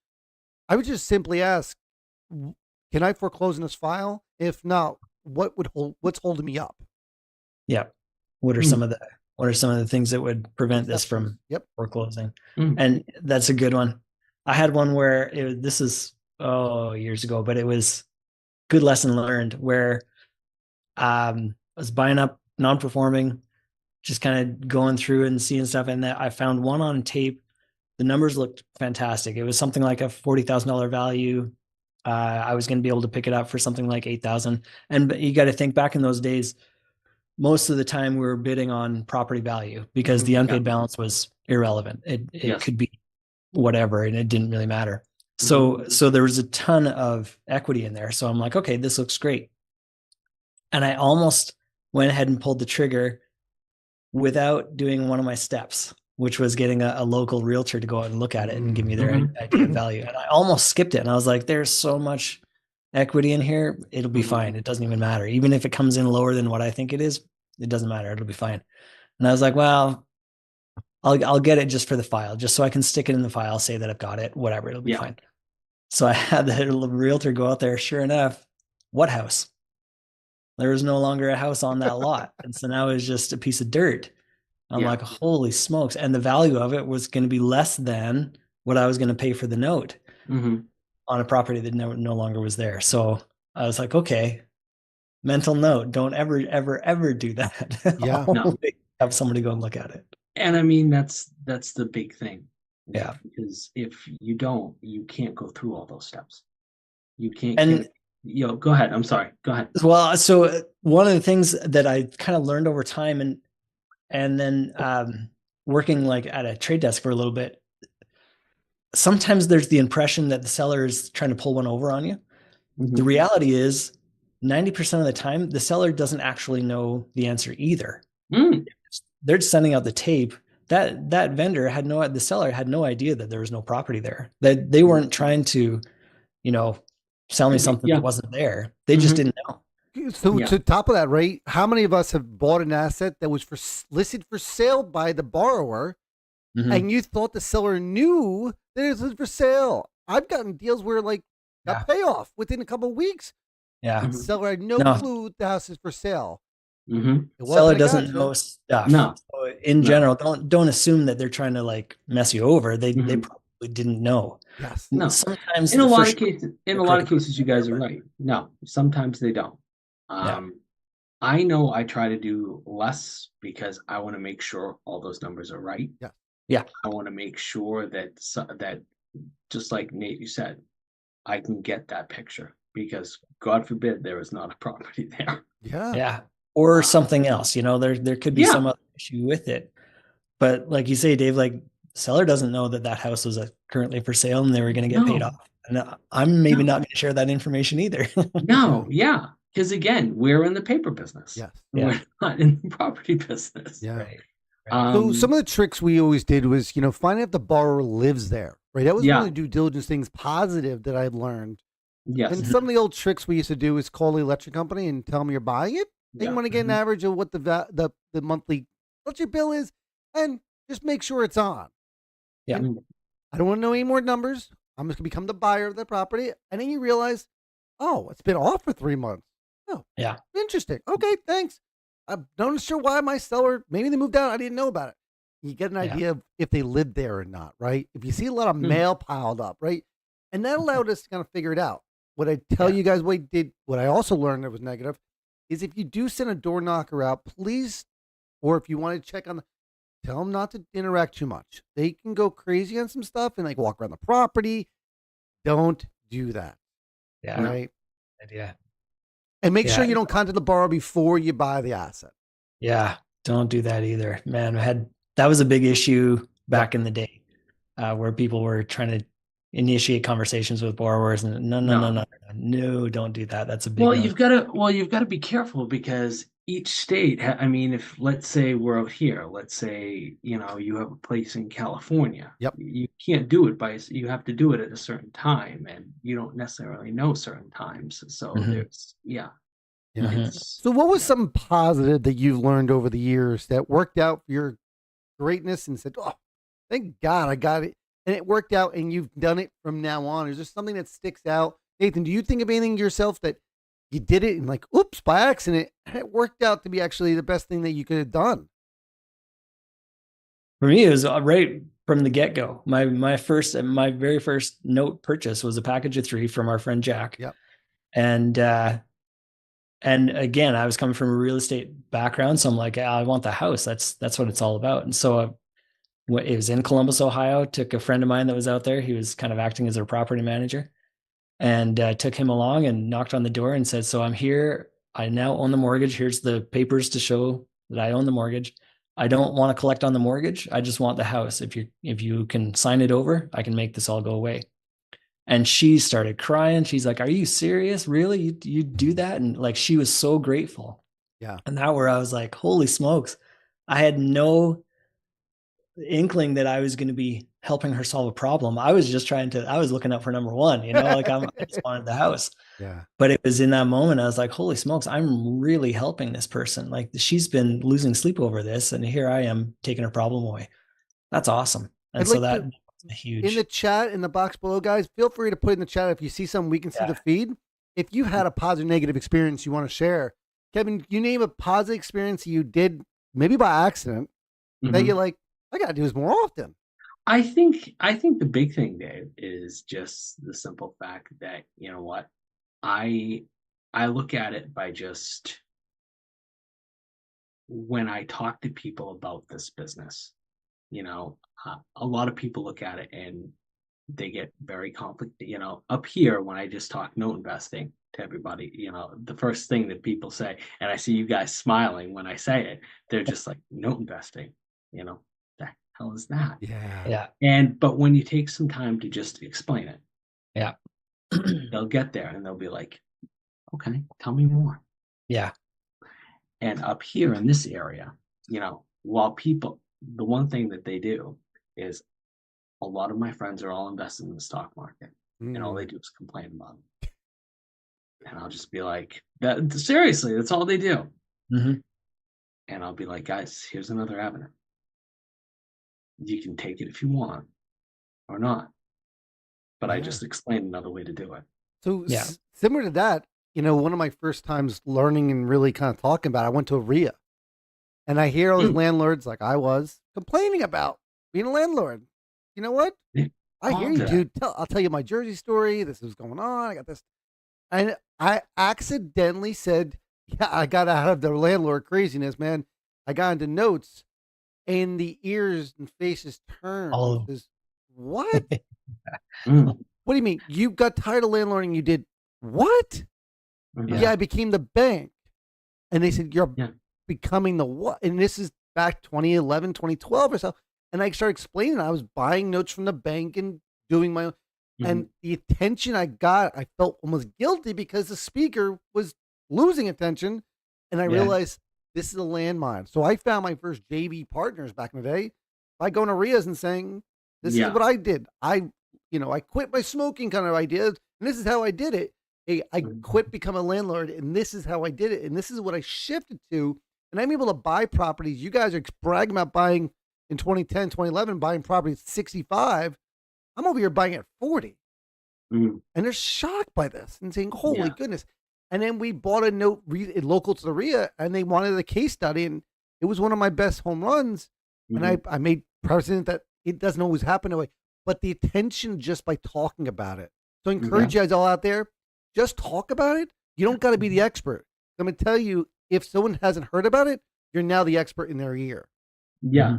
A: I would just simply ask, can I foreclose in this file? If not, what's holding me up?
B: Yeah. What are
C: mm,
B: some of the things that would prevent this
A: Exceptions.
B: from
A: Yep.
B: foreclosing?
C: mm,
B: And that's a good one. I had one where this is years ago, but it was good lesson learned where I was buying up non-performing, just kind of going through and seeing stuff, and that I found one on tape. The numbers looked fantastic. It was something like a $40,000 value. I was going to be able to pick it up for something like 8,000. And you got to think back in those days, most of the time we were bidding on property value because the
A: Mhm.
C: yeah,
B: unpaid balance was irrelevant. It
C: yes,
B: could be whatever, and it didn't really matter.
C: hmm
B: So there was a ton of equity in there. So I'm like, okay, this looks great. And I almost went ahead and pulled the trigger without doing one of my steps, which was getting a local realtor to go out and look at it and give me their
C: hmm
B: idea of value. And I almost skipped it. And I was like, there's so much equity in here. It'll be
C: hmm
B: fine. It doesn't even matter. Even if it comes in lower than what I think it is, it doesn't matter. It'll be fine. And I was like, well, I'll get it just for the file, just so I can stick it in the file, say that I've got it, whatever, it'll be
C: yeah,
B: fine. So I had the realtor go out there. Sure enough, what house? There was no longer a house on that lot. And so now it's just a piece of dirt. I'm
C: yeah,
B: like, holy smokes. And the value of it was going to be less than what I was going to pay for the note
C: hmm
B: on a property that no longer was there. So I was like, okay, mental note, don't ever, ever, ever do that.
A: Yeah.
C: No.
B: Only have somebody go and look at it.
C: And I mean, that's the big thing, Nick,
B: Yeah.
C: because if you don't, you can't go through all those steps. You can't
B: And
C: get, go ahead. I'm sorry. Go ahead.
B: well, so one of the things that I kind of learned over time and then working like at a trade desk for a little bit, sometimes there's the impression that the seller is trying to pull one over on you. The reality is 90% of the time, the seller doesn't actually know the answer either. They're just sending out the tape. That vendor had the seller had no idea that there was no property there. That they weren't trying to, sell me something that wasn't there. They just didn't know.
A: So to top of that, right? How many of us have bought an asset that was listed for sale by the borrower, and you thought the seller knew that it was for sale? I've gotten deals where like a payoff within a couple of weeks.
B: Yeah,
A: the seller had no clue the house is for sale.
B: Seller doesn't know stuff.
C: No.
B: So in general, don't assume that they're trying to like mess you over. They probably didn't know.
A: Yes.
C: No.
B: Sometimes
C: in a lot of cases, you guys are right. No, sometimes they don't. I know I try to do less because I want to make sure all those numbers are right.
B: Yeah.
C: I want to make sure that just like Nate, you said, I can get that picture because God forbid there is not a property there.
B: Yeah. Or something else, there could be some other issue with it. But like you say, Dave, like seller doesn't know that house was currently for sale and they were going to get paid off. And I'm maybe not going to share that information either.
C: No. Yeah. Because again, we're in the paper business.
A: Yes.
C: We're not in the property business.
A: Yeah.
B: Right.
A: So some of the tricks we always did was, finding if the borrower lives there, right? That was one of the due diligence things positive that I learned.
C: Yes.
A: And some of the old tricks we used to do is call the electric company and tell them you're buying it. They want to get an average of what the monthly electric bill is, and just make sure it's on.
B: Yeah.
A: And I don't want to know any more numbers. I'm just going to become the buyer of the property. And then you realize, oh, it's been off for 3 months. Oh,
B: yeah.
A: Interesting. Okay, thanks. I'm not sure why my seller, maybe they moved out. I didn't know about it. You get an idea of if they lived there or not, right? If you see a lot of mail piled up, right? And that allowed us to kind of figure it out. What I tell you guys what I also learned that was negative is if you do send a door knocker out, please, or if you want to check on tell them not to interact too much. They can go crazy on some stuff and like walk around the property. Don't do that.
B: Yeah.
A: Right.
B: Yeah.
A: And make sure you don't contact the borrower before you buy the asset.
B: Yeah. Don't do that either. Man, that was a big issue back in the day, where people were trying to initiate conversations with borrowers and no, don't do that. That's a big
C: you've got to be careful because each state, if let's say we're out here, let's say, you have a place in California.
A: Yep.
C: You can't do it you have to do it at a certain time and you don't necessarily know certain times. So there's,
A: So what was something positive that you've learned over the years that worked out for your greatness and said, oh, thank God I got it. And it worked out and you've done it from now on. Is there something that sticks out? Nathan, do you think of anything yourself that you did it and like, oops, by accident, it worked out to be actually the best thing that you could have done?
B: For me, it was right from the get-go. My very first note purchase was a package of 3 from our friend Jack.
A: Yep.
B: And again, I was coming from a real estate background. So I'm like, I want the house. That's what it's all about. And so it was in Columbus, Ohio. Took a friend of mine that was out there. He was kind of acting as their property manager, and took him along and knocked on the door and said, so I'm here. I now own the mortgage. Here's the papers to show that I own the mortgage. I don't want to collect on the mortgage. I just want the house. If you can sign it over, I can make this all go away. And she started crying. She's like, are you serious? Really? You do that? And like, she was so grateful.
A: Yeah.
B: And that where I was like, holy smokes. I had no inkling that I was going to be helping her solve a problem. I was just I was looking out for number one, like I just wanted the house.
A: Yeah.
B: But it was in that moment, I was like, holy smokes, I'm really helping this person. Like she's been losing sleep over this. And here I am taking her problem away. That's awesome. And so that huge.
A: In the chat, in the box below, guys, feel free to put in the chat if you see something we can see the feed. If you had a positive, negative experience you want to share, Kevin, you name a positive experience you did maybe by accident that you're like, I got to do this more often.
C: I think the big thing, Dave, is just the simple fact that, you know what, I I look at it by just when I talk to people about this business, a lot of people look at it and they get very complicated. Up here, when I just talk note investing to everybody, the first thing that people say, and I see you guys smiling when I say it, they're just like, note investing, the hell is that?
A: Yeah.
C: But when you take some time to just explain it,
B: Yeah.
C: they'll get there and they'll be like, okay, tell me more.
B: Yeah.
C: And up here in this area, while the one thing that they do is a lot of my friends are all invested in the stock market, and all they do is complain about it. And I'll just be like, that seriously, that's all they do.
B: Mm-hmm.
C: And I'll be like, guys, here's another avenue. You can take it if you want or not. But I just explained another way to do it.
A: So similar to that, one of my first times learning and really kind of talking about it, I went to a RIA. And I hear all these landlords, like I was, complaining about being a landlord. You know what? I hear you, dude. I'll tell you my Jersey story. This is going on. I got this. And I accidentally said, yeah, I got out of the landlord craziness, man. I got into notes, and the ears and faces turned.
B: Oh.
A: What? What do you mean? You got tired of landlording? You did what? Yeah, I became the bank. And they said, you're becoming the what? And this is back 2011, 2012 or so. And I started explaining, I was buying notes from the bank and doing my own. And the attention I got, I felt almost guilty because the speaker was losing attention. And I realized this is a landmine. So I found my first JV partners back in the day by going to RIAs and saying, this is what I did. I quit my smoking kind of ideas, and this is how I did it. Hey, I quit becoming a landlord, and this is how I did it. And this is what I shifted to. And I'm able to buy properties. You guys are bragging about buying in 2010, 2011, buying properties at 65. I'm over here buying at 40. And they're shocked by this and saying, holy goodness. And then we bought a note local to the RIA, and they wanted a case study, and it was one of my best home runs. And I made precedent that it doesn't always happen that way, but the attention just by talking about it. So I encourage you guys all out there, just talk about it. You don't got to be the expert. I'm going to tell you, if someone hasn't heard about it, you're now the expert in their ear.
C: Yeah.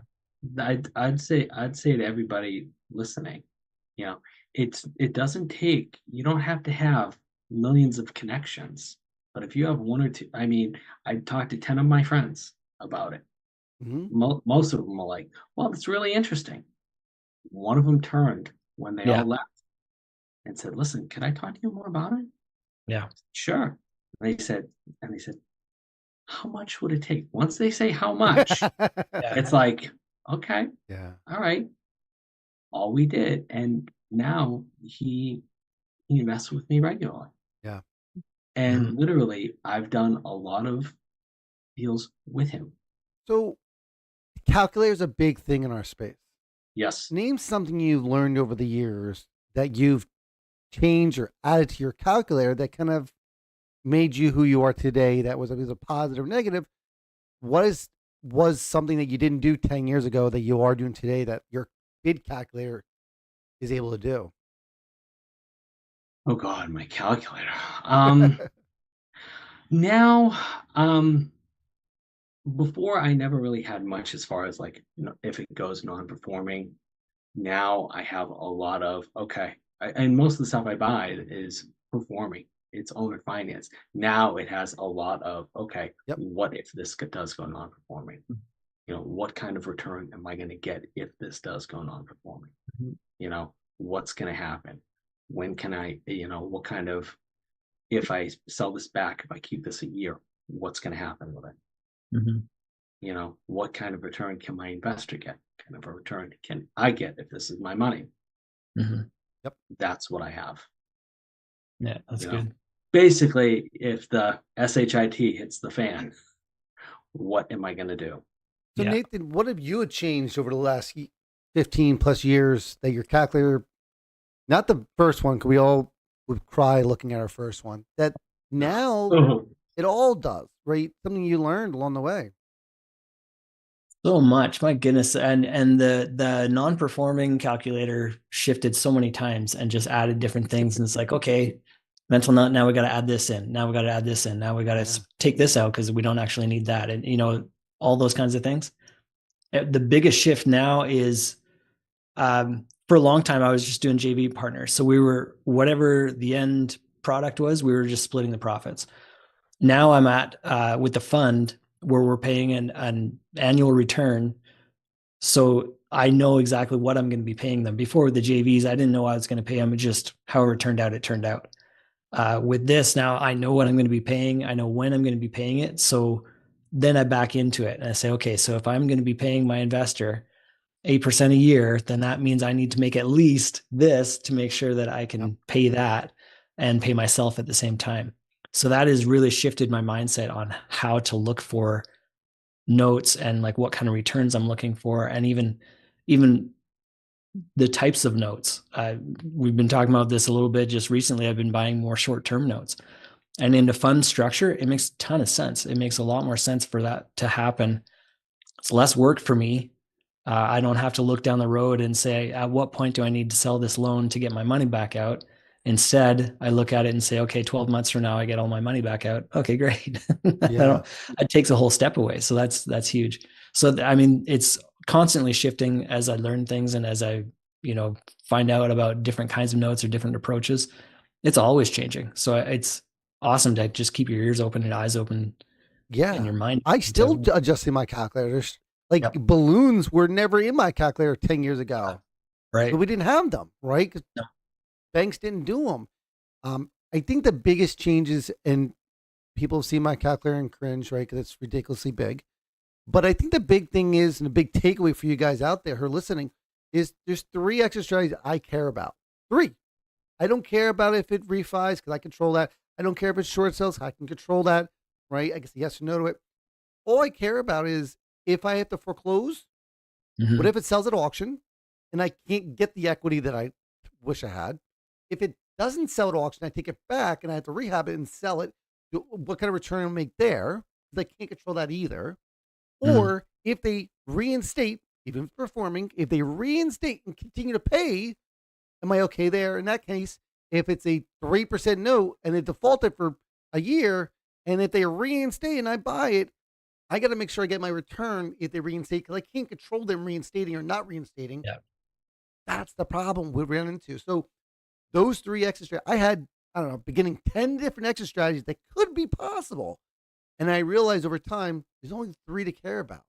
C: I'd say to everybody listening, it doesn't take, you don't have to have millions of connections, but if you have one or two, I talked to 10 of my friends about it. Most of them are like, well, it's really interesting. One of them turned when they all left and said, listen, can I talk to you more about it?
B: Yeah.
C: Sure. And they said, how much would it take? Once they say how much, it's like, okay, all right. All we did. And now he invests with me regularly. Yeah. And literally, I've done a lot of deals with him.
A: So calculator is a big thing in our space.
C: Yes.
A: Name something you've learned over the years that you've changed or added to your calculator that kind of made you who you are today. That was a positive or negative. What was something that you didn't do 10 years ago that you are doing today that your bid calculator is able to do?
C: Oh God, my calculator. Now, before I never really had much as far as if it goes non-performing. Now I have a lot of, and most of the stuff I buy is performing. It's owner finance. Now it has a lot of, what if this does go non-performing? What kind of return am I going to get if this does go non-performing? What's going to happen? When can I, what kind of, if I sell this back, if I keep this a year, what's going to happen with it? What kind of return can my investor get? What kind of a return can I get if this is my money? Yep. That's what I have.
B: Yeah, that's good.
C: Basically, if the SHIT hits the fan, what am I going to do?
A: So Nathan, what have you changed over the last 15 plus years that your calculator, not the first one, because we all would cry looking at our first one, that now it all does, right? Something you learned along the way.
B: So much, my goodness. And the non-performing calculator shifted so many times and just added different things. And it's like, okay, mental note. Now we got to add this in. Now we got to add this in. Now we got to take this out because we don't actually need that. And, all those kinds of things. The biggest shift now is, for a long time, I was just doing JV partners. So we were, whatever the end product was, we were just splitting the profits. Now I'm at, with the fund where we're paying an annual return. So I know exactly what I'm going to be paying them. Before with the JVs, I didn't know I was going to pay them. It just, however it turned out, it turned out. With this now, I know what I'm going to be paying. I know when I'm going to be paying it. So then I back into it and I say, okay, so if I'm going to be paying my investor 8% a year, then that means I need to make at least this to make sure that I can pay that and pay myself at the same time. So that has really shifted my mindset on how to look for notes and like what kind of returns I'm looking for, and even the types of notes. We've been talking about this a little bit just recently. I've been buying more short-term notes, and in the fund structure, it makes a ton of sense. It makes a lot more sense for that to happen. It's less work for me. I don't have to look down the road and say, at what point do I need to sell this loan to get my money back out? Instead, I look at it and say, okay, 12 months from now, I get all my money back out. Okay, great.
A: Yeah.
B: It takes a whole step away. So that's huge. So, I mean, it's constantly shifting as I learn things and as I, find out about different kinds of notes or different approaches. It's always changing. So it's awesome to just keep your ears open and eyes open and your mind.
A: I still adjusting my calculators. Like balloons were never in my calculator 10 years ago.
B: Right.
A: But we didn't have them, right? Because banks didn't do them. I think the biggest changes, and people see my calculator and cringe, right? Because it's ridiculously big. But I think the big thing is, and the big takeaway for you guys out there who are listening, is there's 3 extra strategies I care about. 3. I don't care about if it refis because I control that. I don't care if it's short sales. I can control that, right? I guess yes or no to it. All I care about is if I have to foreclose, what if it sells at auction and I can't get the equity that I wish I had? If it doesn't sell at auction, I take it back and I have to rehab it and sell it. What kind of return I'll make there? Because I can't control that either. Or if they reinstate, even if performing, if they reinstate and continue to pay, am I okay there? In that case, if it's a 3% note and it defaulted for a year, and if they reinstate and I buy it, I got to make sure I get my return if they reinstate, because I can't control them reinstating or not reinstating.
B: Yeah.
A: That's the problem we ran into. So those 3 exit strategies, I had, I don't know, beginning 10 different exit strategies that could be possible. And I realized over time, there's only 3 to care about.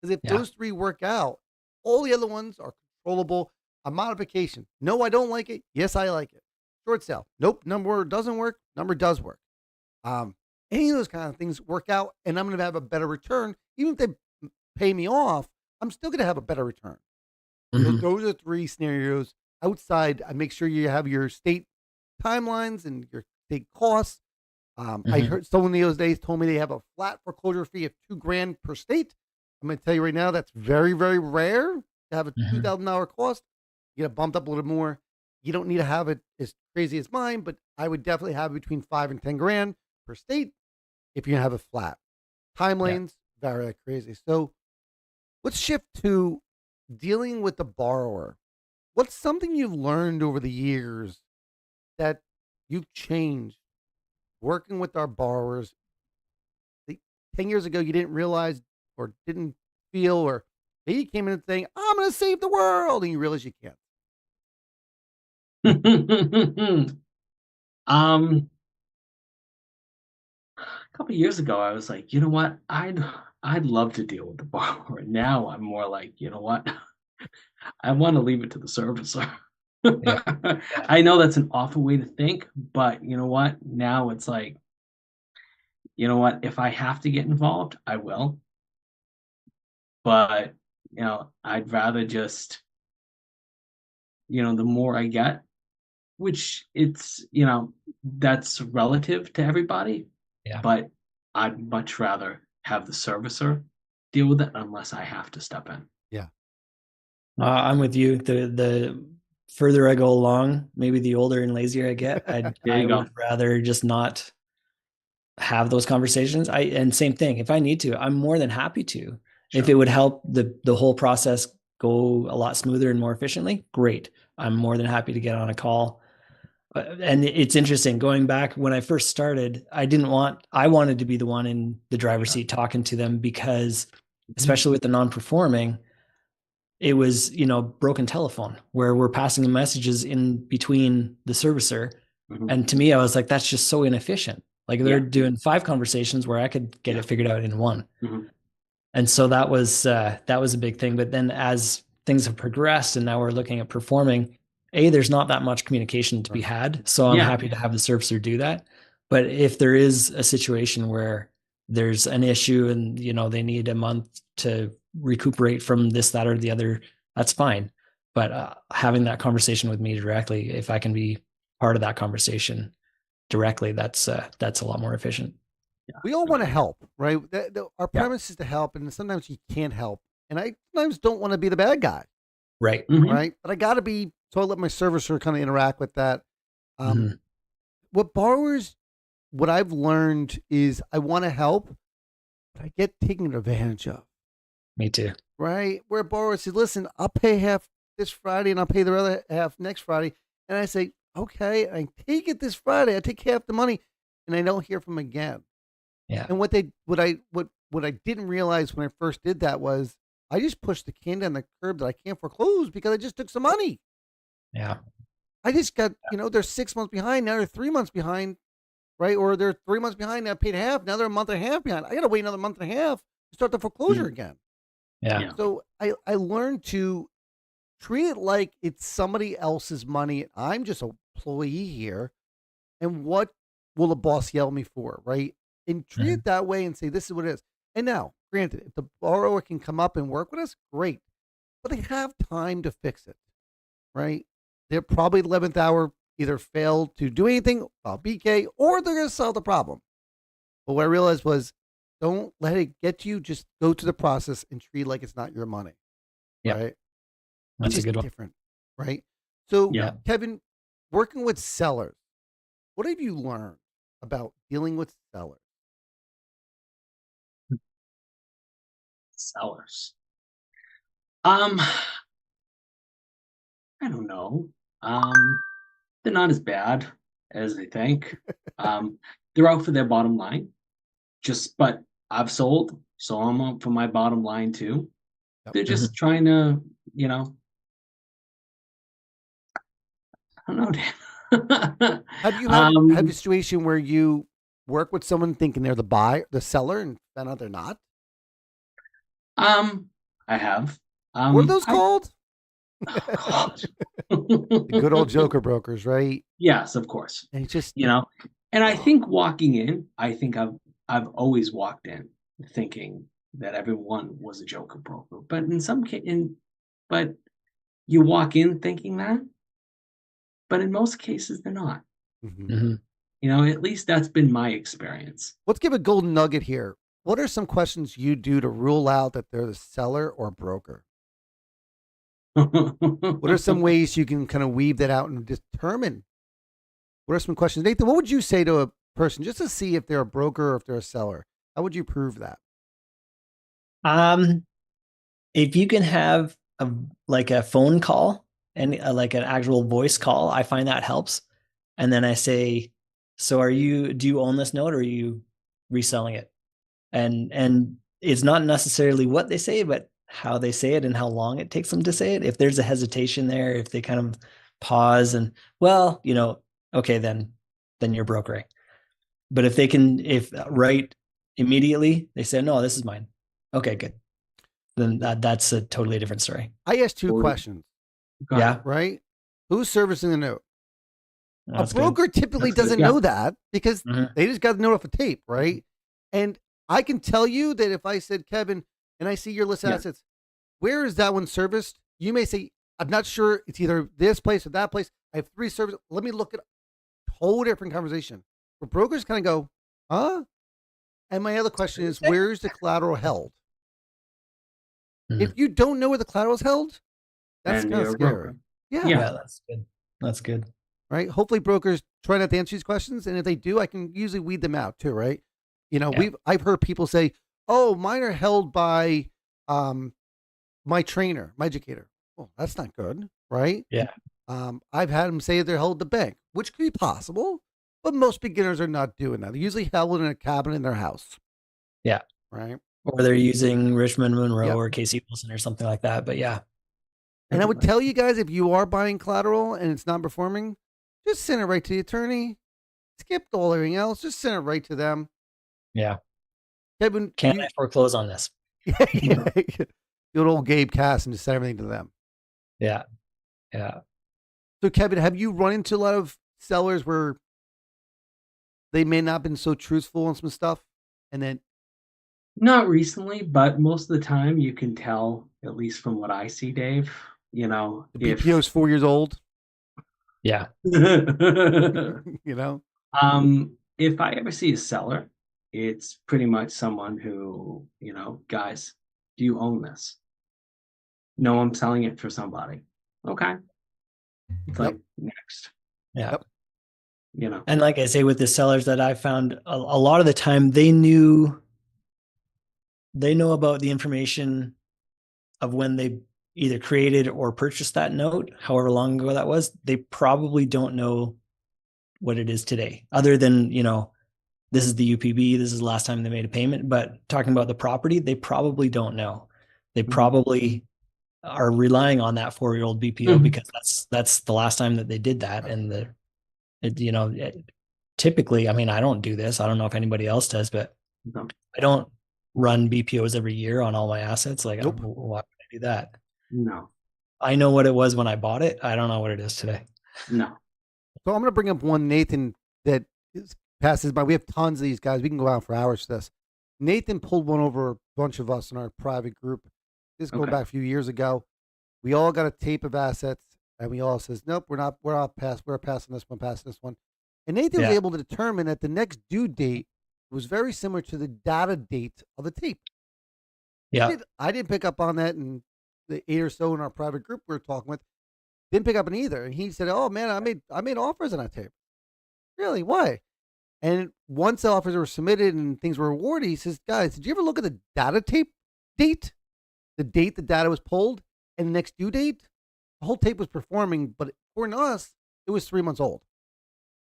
A: Because if those 3 work out, all the other ones are controllable. A modification. No, I don't like it. Yes, I like it. Short sale. Nope. Number doesn't work. Number does work. Any of those kind of things work out, and I'm going to have a better return. Even if they pay me off, I'm still going to have a better return. So those are 3 scenarios. Outside, I make sure you have your state timelines and your state costs. I heard someone the other days told me they have a flat foreclosure fee of $2,000 per state. I'm going to tell you right now, that's very, very rare to have a $2,000 cost. You get it bumped up a little more. You don't need to have it as crazy as mine, but I would definitely have between $5,000 and $10,000 per state if you have a flat. Time lanes, very crazy. So let's shift to dealing with the borrower. What's something you've learned over the years that you've changed working with our borrowers? 10 years ago, you didn't realize or didn't feel, or maybe you came in and saying, I'm going to save the world, and you realize you can't.
C: A couple of years ago, I was like, you know what? I'd love to deal with the borrower. Now I'm more like, you know what? I want to leave it to the servicer. I know that's an awful way to think, but you know what? Now it's like, you know what? If I have to get involved, I will. But, I'd rather just, the more I get, which it's, that's relative to everybody.
B: Yeah.
C: But I'd much rather have the servicer deal with it unless I have to step in.
A: Yeah.
B: I'm with you. The further I go along, maybe the older and lazier I get, I would rather just not have those conversations. And same thing, if I need to, I'm more than happy to. Sure. If it would help the whole process go a lot smoother and more efficiently, great. I'm more than happy to get on a call. And it's interesting going back when I first started, I wanted to be the one in the driver's seat talking to them because, especially with the non-performing, it was, broken telephone where we're passing the messages in between the servicer. And to me, I was like, that's just so inefficient. Like they're doing 5 conversations where I could get it figured out in one. And so that was a big thing. But then as things have progressed and now we're looking at performing, there's not that much communication to be had. So I'm happy to have the servicer do that. But if there is a situation where there's an issue and, they need a month to recuperate from this, that, or the other, that's fine. But having that conversation with me directly, if I can be part of that conversation directly, that's a lot more efficient.
A: We all want to help, right? Our premise is to help, and sometimes you can't help. And I sometimes don't want to be the bad guy.
B: Right.
A: Right. But I got to be, so I let my servicer kind of interact with that. What I've learned is I want to help, but I get taken advantage of.
B: Me too.
A: Right. Where borrowers say, listen, I'll pay half this Friday and I'll pay the other half next Friday. And I say, okay, I take it this Friday. I take half the money and I don't hear from them again.
B: Yeah.
A: And what I didn't realize when I first did that was I just pushed the can down the curb that I can't foreclose because I just took some money.
B: Yeah.
A: I just got, they're 6 months behind. Now they're 3 months behind, right? Or they're 3 months behind. Now I paid half. Now they're a month and a half behind. I got to wait another month and a half to start the foreclosure again.
B: Yeah.
A: So I learned to treat it like it's somebody else's money. I'm just an employee here. And what will the boss yell at me for, right? And treat it that way and say, this is what it is. And now, granted, if the borrower can come up and work with us, great. But they have time to fix it, right? They're probably 11th hour either failed to do anything about BK or they're going to solve the problem. But what I realized was don't let it get to you. Just go to the process and treat it like it's not your money.
B: Yeah.
A: Right?
B: That's a good one.
A: Different, right? So, Kevin, working with sellers, what have you learned about dealing with sellers?
C: Sellers. I don't know. They're not as bad as they think. They're out for their bottom line. But I've sold, so I'm out for my bottom line too. They're just trying to, I don't know, Dan.
A: Have you had a situation where you work with someone thinking they're the seller, and found out they're not?
C: I have.
A: What are those called? The good old joker brokers, right?
C: Yes, of course.
A: And just
C: and I think walking in, I've always walked in thinking that everyone was a joker broker, but but you walk in thinking that, but in most cases they're not. At least that's been my experience.
A: Let's give a golden nugget here. What are some questions you do to rule out that they're the seller or broker? What are some ways you can kind of weave that out and determine? What are some questions? Nathan, what would you say to a person just to see if they're a broker or if they're a seller? How would you prove that?
B: If you can have a phone call and like an actual voice call, I find that helps. And then I say, so do you own this note or are you reselling it? And it's not necessarily what they say, but how they say it and how long it takes them to say it. If there's a hesitation there, if they kind of pause and, okay, then you're brokering. But if right immediately they say, no, this is mine. Okay, good. Then that's a totally different story.
A: I asked 2 questions.
B: Yeah.
A: Right? Who's servicing the note?
B: That's
A: a broker
B: good.
A: typically doesn't know that because they just got the note off a tape, right? And I can tell you that if I said, Kevin, and I see your list of assets, where is that one serviced? You may say, I'm not sure. It's either this place or that place. I have 3 services. Let me look at a whole different conversation. Where brokers kind of go, huh? And my other question is, where is the collateral held? If you don't know where the collateral is held, that's kind of scary.
B: Yeah, that's good. That's good.
A: Right? Hopefully brokers try not to answer these questions. And if they do, I can usually weed them out too, right? I've heard people say, oh, mine are held by my trainer, my educator. Oh, that's not good, right?
B: Yeah.
A: I've had them say they're held at the bank, which could be possible, but most beginners are not doing that. They're usually held in a cabinet in their house,
B: Yeah.
A: right?
B: Or they're using Richmond Monroe
A: Yep.
B: or Casey Wilson or something like that. But yeah.
A: And I would tell you guys, if you are buying collateral and it's not performing, just send it right to the attorney. Skip all everything else. Just send it right to them.
B: Yeah.
A: Kevin,
B: Can I foreclose on this?
A: yeah. Good old Gabe Cass and just send everything to them.
B: Yeah. Yeah.
A: So, Kevin, have you run into a lot of sellers where they may not have been so truthful on some stuff? And then,
C: Not recently, but most of the time you can tell, at least from what I see, Dave, you know,
A: the BPO is 4 years old.
B: Yeah.
A: You know?
C: If I ever see a seller, it's pretty much someone who, you know, guys, do you own this? No, I'm selling it for somebody. Okay. It's like next,
B: Yeah.
A: Yep.
C: you know.
B: And like I say, with the sellers that I found, a lot of the time they know about the information of when they either created or purchased that note, however long ago that was. They probably don't know what it is today, other than, you know, this is the UPB, this is the last time they made a payment. But talking about the property, they probably don't know. They probably are relying on that 4-year-old BPO because that's the last time that they did that. And typically, I mean, I don't do this. I don't know if anybody else does, but I don't run BPOs every year on all my assets. Like,
A: Nope.
B: why would I do that?
C: No.
B: I know what it was when I bought it. I don't know what it is today.
C: No.
A: So I'm going to bring up one Nathan that passes by. We have tons of these guys. We can go out for hours to this. Nathan pulled one over a bunch of us in our private group. This going back a few years ago. We all got a tape of assets, and we all says, nope, we're passing this one. And Nathan was able to determine that the next due date was very similar to the data date of the tape.
B: Yeah.
A: I didn't pick up on that, and the 8 or so in our private group we were talking with didn't pick up on either. And he said, "Oh man, I made offers on that tape." Really? Why? And once the offers were submitted and things were awarded, he says, "Guys, did you ever look at the data tape date? The date the data was pulled and the next due date? The whole tape was performing, but according to us, it was 3 months old.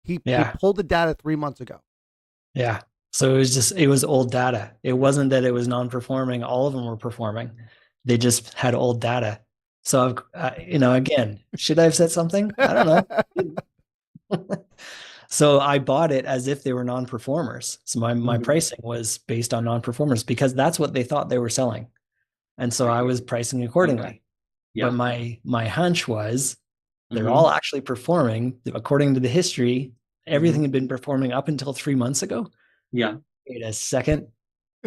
A: He pulled the data 3 months ago."
B: Yeah. So it was old data. It wasn't that it was non-performing. All of them were performing. They just had old data. So, again, should I have said something? I don't know. So I bought it as if they were non-performers. So my pricing was based on non-performers because that's what they thought they were selling. And so I was pricing accordingly. Okay. Yeah. But my hunch was they're all actually performing according to the history. Everything had been performing up until 3 months ago.
C: Yeah.
B: Wait a second.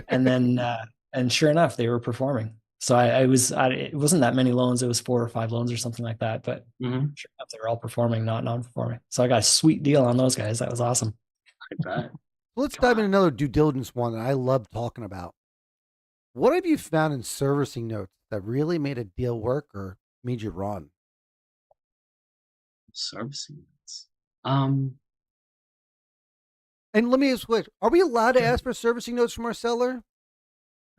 B: And then, and sure enough, they were performing. So it wasn't that many loans. It was 4 or 5 loans or something like that. But sure enough, they were all performing, not non-performing. So I got a sweet deal on those guys. That was awesome.
C: I bet.
A: Let's dive into another due diligence one that I love talking about. What have you found in servicing notes that really made a deal work or made you run?
C: Servicing notes.
A: And let me switch. Are we allowed to ask for servicing notes from our seller?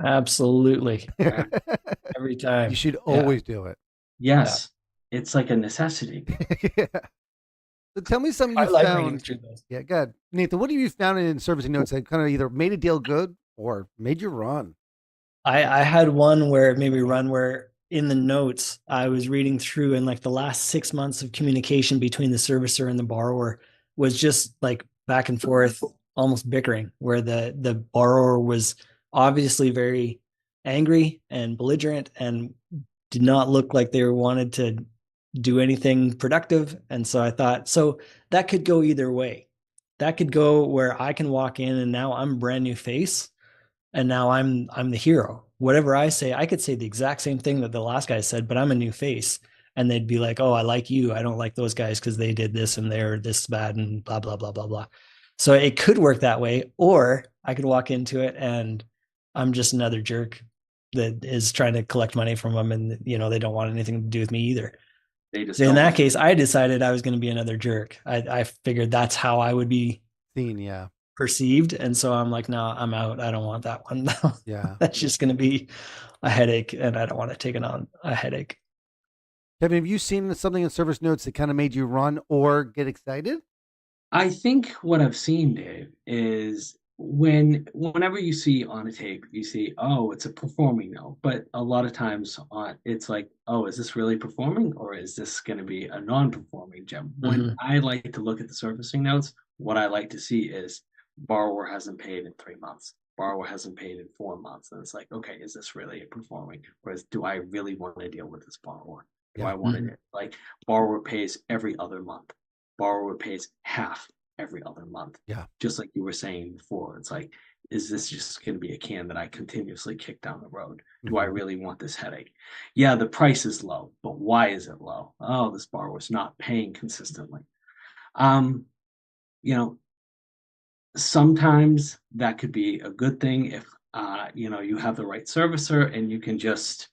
B: Absolutely. Every time.
A: You should always do it.
C: Yes. Yeah. It's like a necessity.
A: Yeah. So tell me something you found. Yeah, good. Nathan, what have you found in servicing notes that kind of either made a deal good or made you run?
B: I had one where it made me run where in the notes I was reading through and like the last 6 months of communication between the servicer and the borrower was just like back and forth, almost bickering, where the borrower was obviously very angry and belligerent and did not look like they wanted to do anything productive. And so I thought, so that could go either way. That could go where I can walk in and now I'm a brand new face and now I'm the hero. Whatever I say, I could say the exact same thing that the last guy said, but I'm a new face. And they'd be like, oh, I like you. I don't like those guys because they did this and they're this bad and blah, blah, blah, blah, blah. So it could work that way. Or I could walk into it and I'm just another jerk that is trying to collect money from them. And, they don't want anything to do with me either. So in that case, I decided I was going to be another jerk. I figured that's how I would be
A: seen, yeah,
B: perceived. And so I'm like, no, I'm out. I don't want that one.
A: Yeah.
B: That's just going to be a headache. And I don't want to take it on a headache.
A: Kevin, have you seen something in service notes that kind of made you run or get excited?
C: I think what I've seen, Dave, is whenever you see on a tape, you see, oh, it's a performing note. But a lot of times on it's like, oh, is this really performing or is this going to be a non-performing gem? When
B: Mhm.
C: I like to look at the servicing notes, what I like to see is borrower hasn't paid in 3 months. Borrower hasn't paid in 4 months. And it's like, okay, is this really a performing? Whereas do I really want to deal with this borrower? Do
A: Yeah.
C: I want
B: Mhm.
C: it like borrower pays every other month? Borrower pays half every other month.
A: Yeah.
C: Just like you were saying before, it's like, is this just going to be a can that I continuously kick down the road? Do I
A: Mhm.
C: really want this headache? Yeah, the price is low, but why is it low? Oh, this borrower's not paying consistently. Um, you know, sometimes that could be a good thing if you have the right servicer and you can just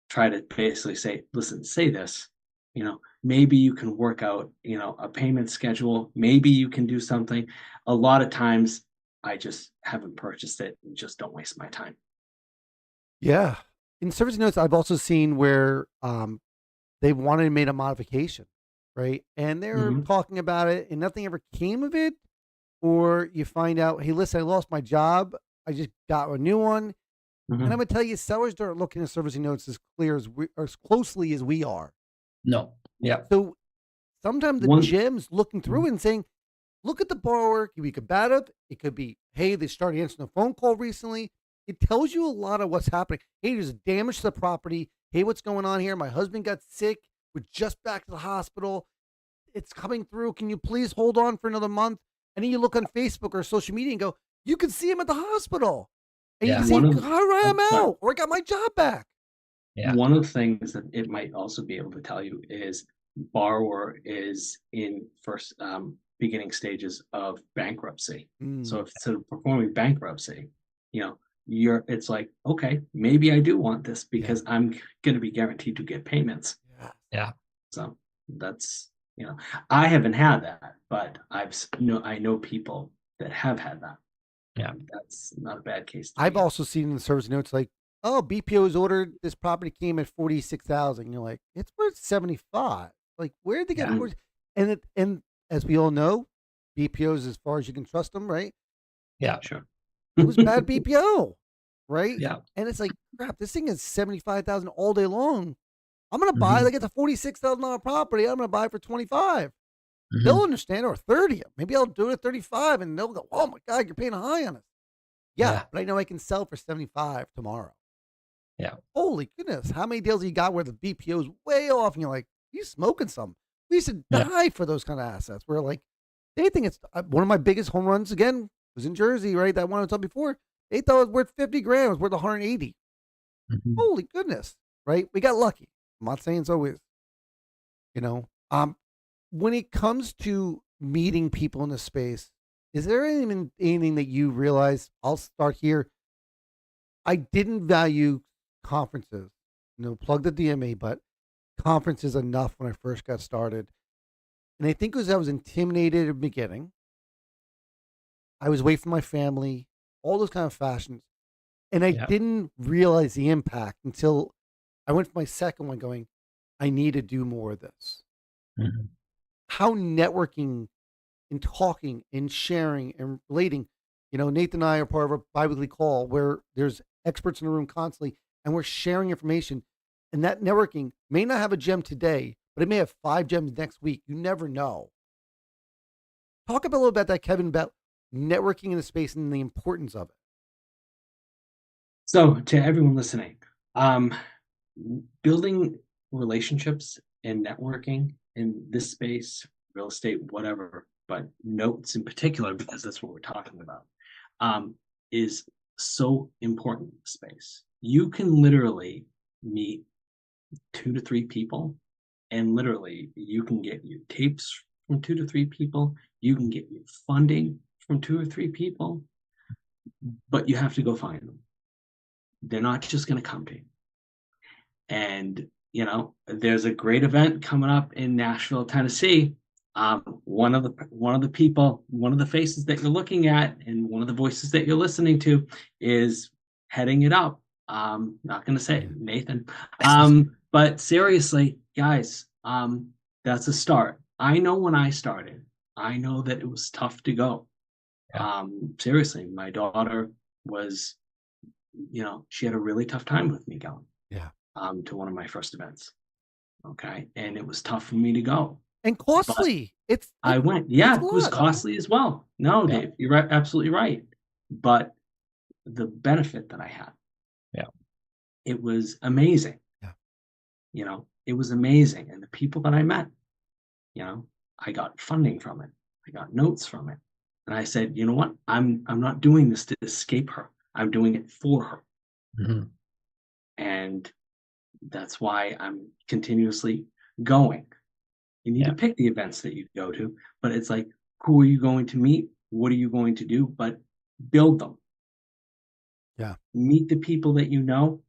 C: try to basically say, listen, say this, maybe you can work out, a payment schedule. Maybe you can do something. A lot of times I just haven't purchased it and just don't waste my time.
A: Yeah. In service notes, I've also seen where they wanted to make a modification, right? And they're
C: Hmm.
A: talking about it and nothing ever came of it. Or you find out, hey, listen, I lost my job. I just got a new one. And I'm
C: Hmm.
A: gonna tell you, sellers aren't looking at servicing notes as clear as as closely as we are.
B: No. Yeah.
A: So sometimes the
C: One.
A: GEM's looking through and saying, look at the borrower. It could be combative. It could be, hey, they started answering a phone call recently. It tells you a lot of what's happening. Hey, there's damage to the property. Hey, what's going on here? My husband got sick. We're just back to the hospital. It's coming through. Can you please hold on for another month? And then you look on Facebook or social media and go, you can see him at the hospital. And you can
B: Yeah.
A: see,
C: one of
A: all right, I'm
C: I'm sorry.
A: out, or I got my job back.
B: Yeah.
C: One of the things that it might also be able to tell you is borrower is in first beginning stages of bankruptcy. So
A: Mm,
C: if it's a performing bankruptcy, you know, it's like, okay, maybe I do want this
A: yeah.
C: because I'm going to be guaranteed to get payments.
A: Yeah.
B: Yeah.
C: So that's, I haven't had that, but I know people that have had that.
B: Yeah.
C: And that's not a bad case to
A: I've
C: be in.
A: also seen in the service notes like, oh, BPO's ordered this property came at 46,000. You're like, it's worth 75. Like, where did they get
B: Yeah.
A: 40? And as we all know, BPO's as far as you can trust them, right?
B: Yeah.
C: Sure.
A: It was bad BPO, right?
B: Yeah.
A: And it's like, crap, this thing is 75,000 all day long. I'm gonna buy
B: Mhm.
A: like it's a $46,000 property. I'm gonna buy it for 25. They'll
B: Mhm.
A: understand, or 30. Maybe I'll do it at 35 and they'll go, oh my God, you're paying high on it. Yeah,
B: Yeah.
A: but I know I can sell for 75 tomorrow.
B: Yeah.
A: Holy goodness, how many deals you got where the BPO is way off and you're like, you smoking some. We used to
B: Yeah.
A: die for those kind of assets. We're like, they think it's one of my biggest home runs again was in Jersey, right? That one I told before. They thought it was worth 50 grand, it was worth 180.
B: Mhm.
A: Holy goodness, right? We got lucky. I'm not saying it's always, you know. When it comes to meeting people in the space, is there anything that you realize? I'll start here. I didn't value conferences. Plug the DMA, but conferences enough when I first got started. And I think it was I was intimidated at the beginning. I was away from my family, all those kind of fashions. And I
B: Yeah.
A: didn't realize the impact until I went for my second one going, I need to do more of this.
B: Mhm.
A: How networking and talking and sharing and relating. Nathan and I are part of a bi-weekly call where there's experts in the room constantly and we're sharing information. And that networking may not have a gem today, but it may have 5 gems next week. You never know. Talk a little about that, Kevin, about networking in the space and the importance of it.
C: So, to everyone listening, um, building relationships and networking in this space, real estate, whatever, but notes in particular, because that's what we're talking about, is so important in the space. You can literally meet 2 to 3 people, and literally you can get you tapes from 2 to 3 people. You can get you funding from 2 or 3 people, but you have to go find them. They're not just going to come to you. And there's a great event coming up in Nashville, Tennessee. One of the people, one of the faces that you're looking at, and one of the voices that you're listening to, is heading it up. Not going to say it, Nathan, but seriously, guys, that's a start. I know when I started, I know that it was tough to go.
B: Yeah.
C: Seriously, my daughter was, she had a really tough time with me going
A: Yeah.
C: to one of my first events. Okay. And it was tough for me to go.
A: And
C: But
A: costly.
C: I went.
A: It's
C: Yeah,
A: a
C: it was
A: lot.
C: costly as well. No,
B: Yeah.
C: Dave, you're right, absolutely right. But the benefit that I had,
B: Yeah.
C: it was amazing.
A: Yeah.
C: It was amazing. And the people that I met, I got funding from it. I got notes from it. And I said, you know what? I'm not doing this to escape her. I'm doing it for her.
B: Mm-hmm.
C: And that's why I'm continuously going. You need
B: Yeah.
C: to pick the events that you go to, but it's like, who are you going to meet? What are you going to do? But build them.
A: Yeah.
C: Meet the people that you know.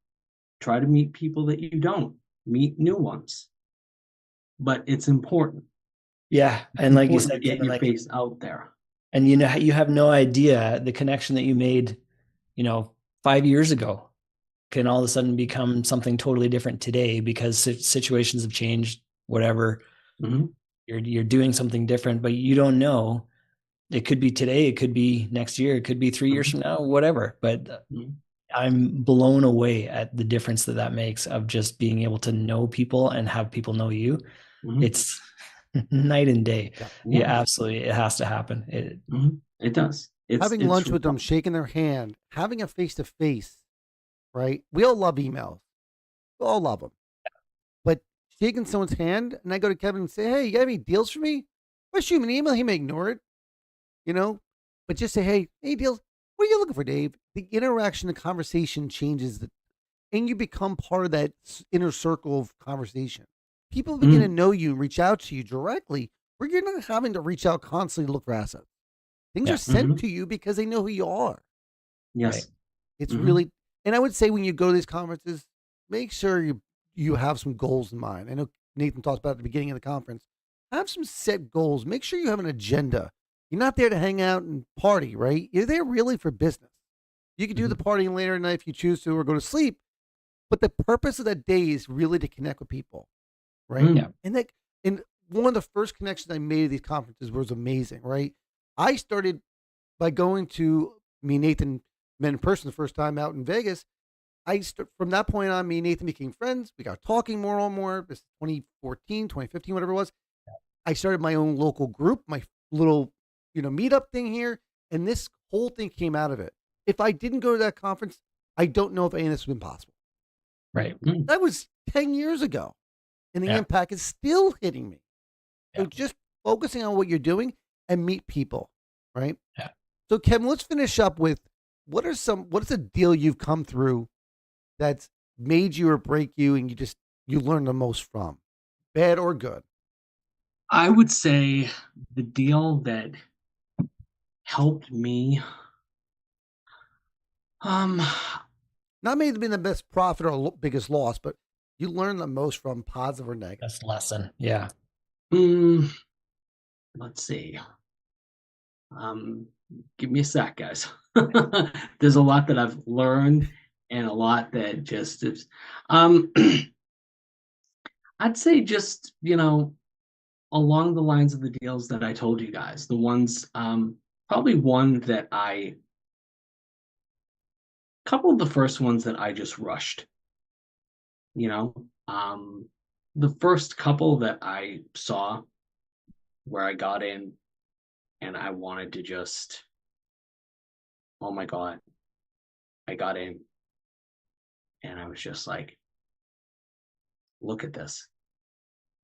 C: Try to meet people that you don't. Meet new ones. But it's important.
B: Yeah. And like you
C: Important
B: said,
C: to get
B: Kevin,
C: your
B: like,
C: face out there.
B: and you have no idea the connection that you made, 5 years ago can all of a sudden become something totally different today because situations have changed, whatever.
C: Mm-hmm.
B: You're doing something different, but you don't know. It could be today, it could be next year, it could be 3 years from now, whatever. But I'm blown away at the difference that makes of just being able to know people and have people know you.
C: Mm-hmm.
B: It's night and day.
A: Yeah.
B: Yeah, absolutely. It has to happen.
C: It does.
A: Having lunch with them, shaking their hand, having a face-to-face, right? We all love emails. We all love them. But shaking someone's hand, and I go to Kevin and say, hey, you got any deals for me? If I shoot him an email, he may ignore it, But just say, hey, deals, what are you looking for, Dave? The interaction, the conversation changes, and you become part of that inner circle of conversation. People begin to know you and reach out to you directly, where you're not having to reach out constantly to look for assets. Things are sent to you because they know who you are.
C: Yes.
A: Right? It's really, and I would say when you go to these conferences, make sure you have some goals in mind. I know Nathan talked about at the beginning of the conference. Have some set goals. Make sure you have an agenda. You're not there to hang out and party, right? You're there really for business. You can do the partying later at night if you choose to, or go to sleep. But the purpose of that day is really to connect with people, right?
B: Yeah.
A: And one of the first connections I made at these conferences was amazing, right? I started by going to Nathan met in person the first time out in Vegas. From that point on, me and Nathan became friends. We got talking more and more. This is 2014, 2015, whatever it was. I started my own local group, my little, meetup thing here. And this whole thing came out of it. If I didn't go to that conference, I don't know if any of this would have been possible.
B: Right.
A: That was 10 years ago. And the impact is still hitting me. So just focusing on what you're doing and meet people, right?
B: Yeah.
A: So Kevin, let's finish up with what is a deal you've come through that's made you or break you and you learn the most from, bad or good?
C: I would say the deal that helped me,
A: not may have been the best profit or biggest loss, but you learn the most from, positive or negative.
B: That's lesson. Yeah.
C: Let's see. Give me a sec, guys. There's a lot that I've learned and a lot that just is. I'd say just, along the lines of the deals that I told you guys, the ones, probably one that couple of the first ones that I just rushed, the first couple that I saw where I got in and I wanted to just, oh my God, I got in and I was just like, look at this.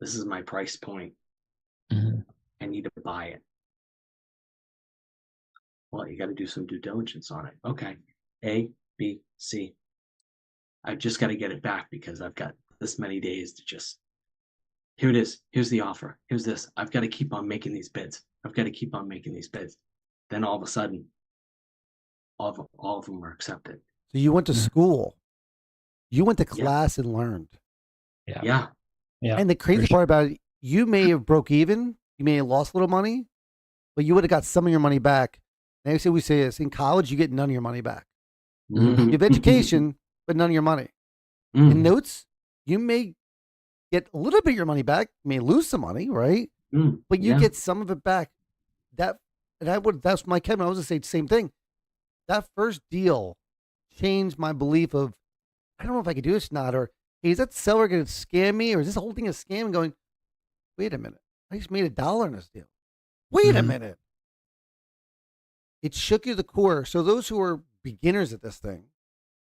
C: This is my price point. I need to buy it. Well, you got to do some due diligence on it. Okay. A, B, C. I've just got to get it back because I've got this many days to just, here it is. Here's the offer. Here's this. I've got to keep on making these bids. I've got to keep on making these bids. Then all of a sudden, all of them were accepted.
A: So you went to school. You went to class and learned.
C: Yeah.
A: And the crazy part about it, you may have broke even. You may have lost a little money, but you would have got some of your money back. And we say this, in college, you get none of your money back. You have education, but none of your money. In notes, you may get a little bit of your money back. You may lose some money, right? But you
C: Yeah.
A: get some of it back. That's my Kevin. I was gonna say the same thing. That first deal changed my belief of, I don't know if I could do this or not, or hey, is that seller gonna scam me, or is this whole thing a scam? And going, wait a minute, I just made $1 in this deal. Wait a minute. It shook you to the core. So those who are beginners at this thing,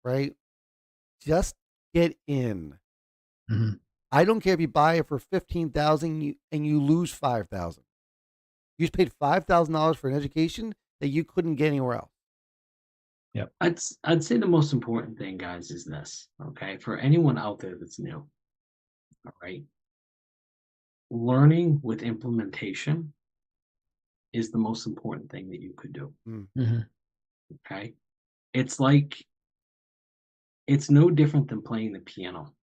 A: right? Just get in. I don't care if you buy it for $15,000 and you lose $5,000. You just paid $5,000 for an education that you couldn't get anywhere else.
B: Yep.
C: I'd say the most important thing, guys, is this. Okay, for anyone out there that's new, all right, learning with implementation is the most important thing that you could do. Okay, it's no different than playing the piano.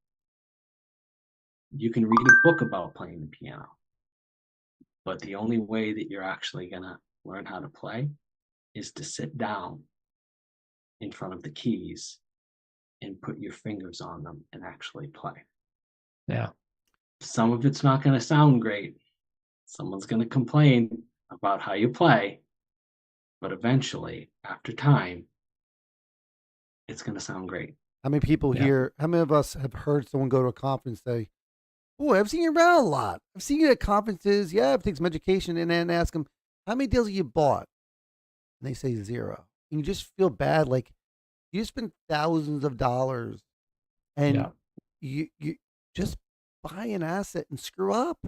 C: You can read a book about playing the piano, but the only way that you're actually gonna learn how to play is to sit down in front of the keys and put your fingers on them and actually play.
B: Yeah.
C: Some of it's not going to sound great. Someone's going to complain about how you play, but eventually, after time, it's going to sound great.
A: How many people here, how many of us have heard someone go to a conference say, boy, I've seen you around a lot. I've seen you at conferences. Yeah, I've taken some education, and then ask them, how many deals have you bought? And they say 0. And you just feel bad. Like, you spend thousands of dollars and you just buy an asset and screw up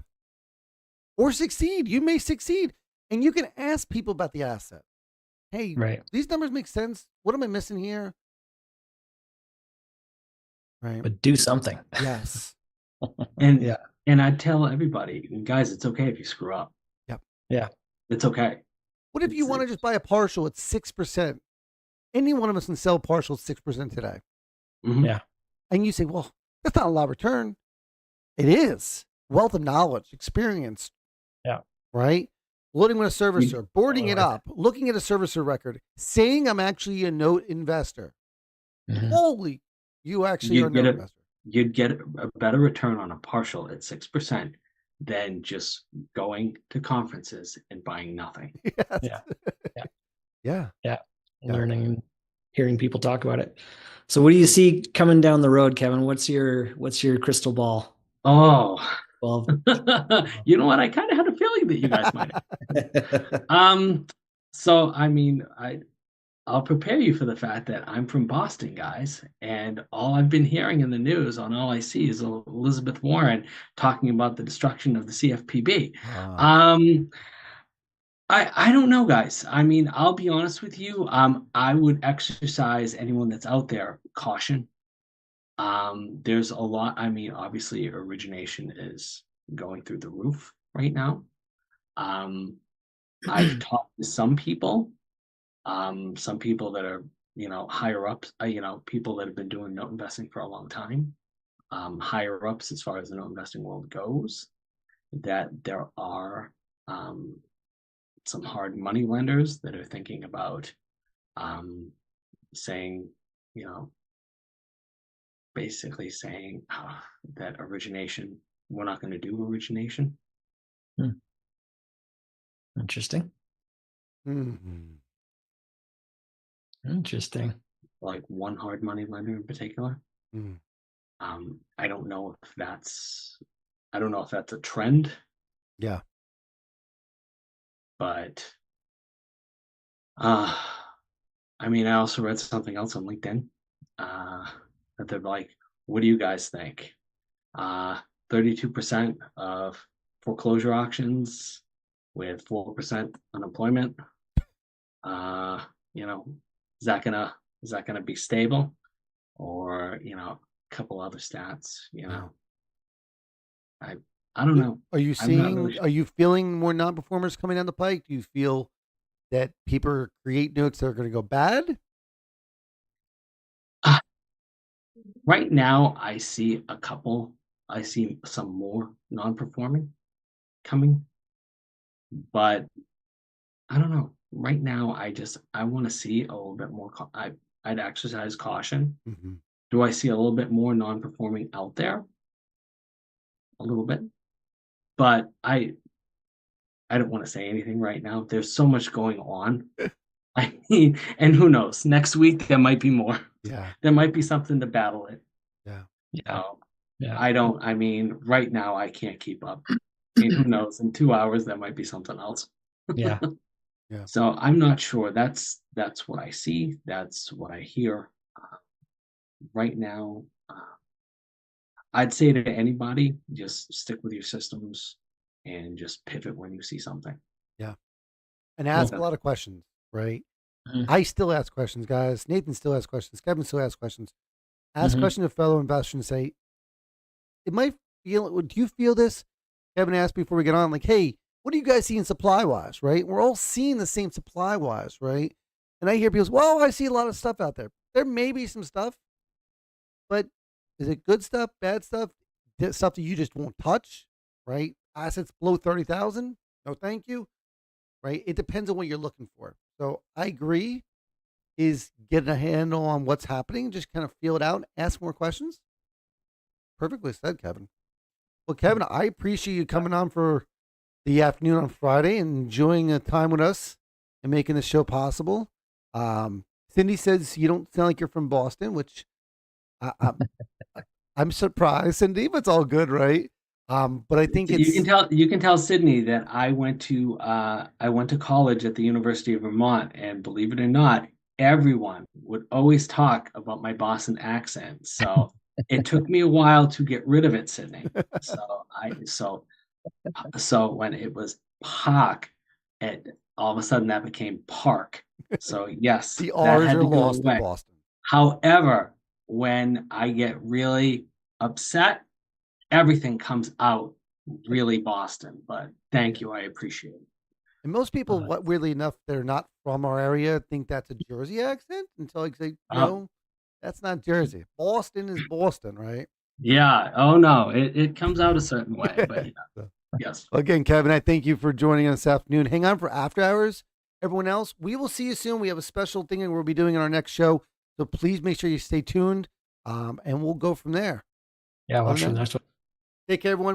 A: or succeed. You may succeed, and you can ask people about the asset. Hey, these numbers make sense. What am I missing here? Right.
B: But do something.
A: Yes.
C: And I tell everybody, guys, it's okay if you screw up.
A: Yep.
B: Yeah.
C: It's okay.
A: What if you want to just buy a partial at 6%? Any one of us can sell partial at 6% today.
B: Yeah.
A: And you say, well, that's not a lot of return. It is. Wealth of knowledge, experience.
B: Yeah.
A: Right? Loading with a servicer, boarding it up, looking at a servicer record, saying I'm actually a note investor. Holy, you actually are a note investor.
C: You'd get a better return on a partial at 6% than just going to conferences and buying nothing.
A: Yes. Yeah.
B: Learning and hearing people talk about it. So what do you see coming down the road, Kevin? What's your crystal ball?
C: Oh, well, you know what? I kind of had a feeling that you guys might have. So I mean, I'll prepare you for the fact that I'm from Boston, guys, and all I've been hearing in the news on All I See is Elizabeth Warren talking about the destruction of the CFPB. I don't know, guys. I mean, I'll be honest with you. I would exercise anyone that's out there caution. There's a lot. I mean, obviously, origination is going through the roof right now. I've talked to some people that are, higher ups, people that have been doing note investing for a long time, higher ups as far as the note investing world goes, that there are some hard money lenders that are thinking about saying, basically saying that origination, we're not going to do origination.
B: Interesting. Interesting.
C: Like one hard money lender in particular. I don't know if that's a trend.
A: Yeah.
C: But I mean, I also read something else on LinkedIn that they're like, what do you guys think? 32% of foreclosure auctions with 4% unemployment. Is that gonna be stable? Or, a couple other stats, I don't know.
A: Are you feeling more non-performers coming down the pike? Do you feel that people create notes that are going to go bad?
C: Right now, I see a couple. I see some more non-performing coming, but I don't know. Right now, I want to see a little bit more. I'd exercise caution. Do I see a little bit more non-performing out there? a little bit, but I don't want to say anything right now. There's so much going on. I mean, and who knows? Next week there might be more.
A: Yeah.
C: There might be something to battle it.
A: Yeah.
B: Yeah. Yeah.
C: I mean, right now I can't keep up. I mean, who knows? In 2 hours there might be something else.
B: Yeah.
A: Yeah.
C: So I'm not sure. That's what I see. That's what I hear. Right now, I'd say to anybody, just stick with your systems and just pivot when you see something.
A: Yeah. And ask a lot of questions, right?
B: Mhm.
A: I still ask questions, guys. Nathan still asks questions. Kevin still asks questions. Ask
B: Mhm.
A: questions to fellow investors and say, it might feel, do you feel this? Kevin asked before we get on, like, hey, what are you guys seeing supply wise, right? We're all seeing the same supply wise, right? And I hear people say, well, I see a lot of stuff out there. There may be some stuff, but is it good stuff, bad stuff, stuff that you just won't touch, right? Assets below 30,000? No, thank you, right? It depends on what you're looking for. So I agree, is getting a handle on what's happening, just kind of feel it out, ask more questions. Perfectly said, Kevin. Well, Kevin, I appreciate you coming on for the afternoon on Friday and enjoying the time with us and making the show possible. Cindy says you don't sound like you're from Boston, which I'm surprised, Cindy, but it's all good, right? But I think
C: You
A: it's
C: can tell Sydney that I went to college at the University of Vermont, and believe it or not, everyone would always talk about my Boston accent. So it took me a while to get rid of it, Sydney. So when it was park, all of a sudden that became park. So yes,
A: the
C: that
A: R's
C: had
A: are
C: to go
A: lost in
C: away.
A: Boston.
C: However, when I get really upset, everything comes out really Boston. But thank you, I appreciate it.
A: And most people,
B: Uh,
A: what weirdly enough, they're not from our area, think that's a Jersey accent until I say,
C: Uh,
A: no, that's not Jersey. Boston is Boston, right?
C: yeah. Oh no, it comes out a certain way, but yeah,
A: So,
C: yes.
A: again, Kevin, I thank you for joining us this afternoon. Hang on for after hours. Everyone else, we will see you soon. We have a special thing that we'll be doing in our next show. So please make sure you stay tuned and we'll go from there.
B: yeah.
A: Other
B: Watch
A: than
B: the
A: that,
B: next one.
A: take care, everyone.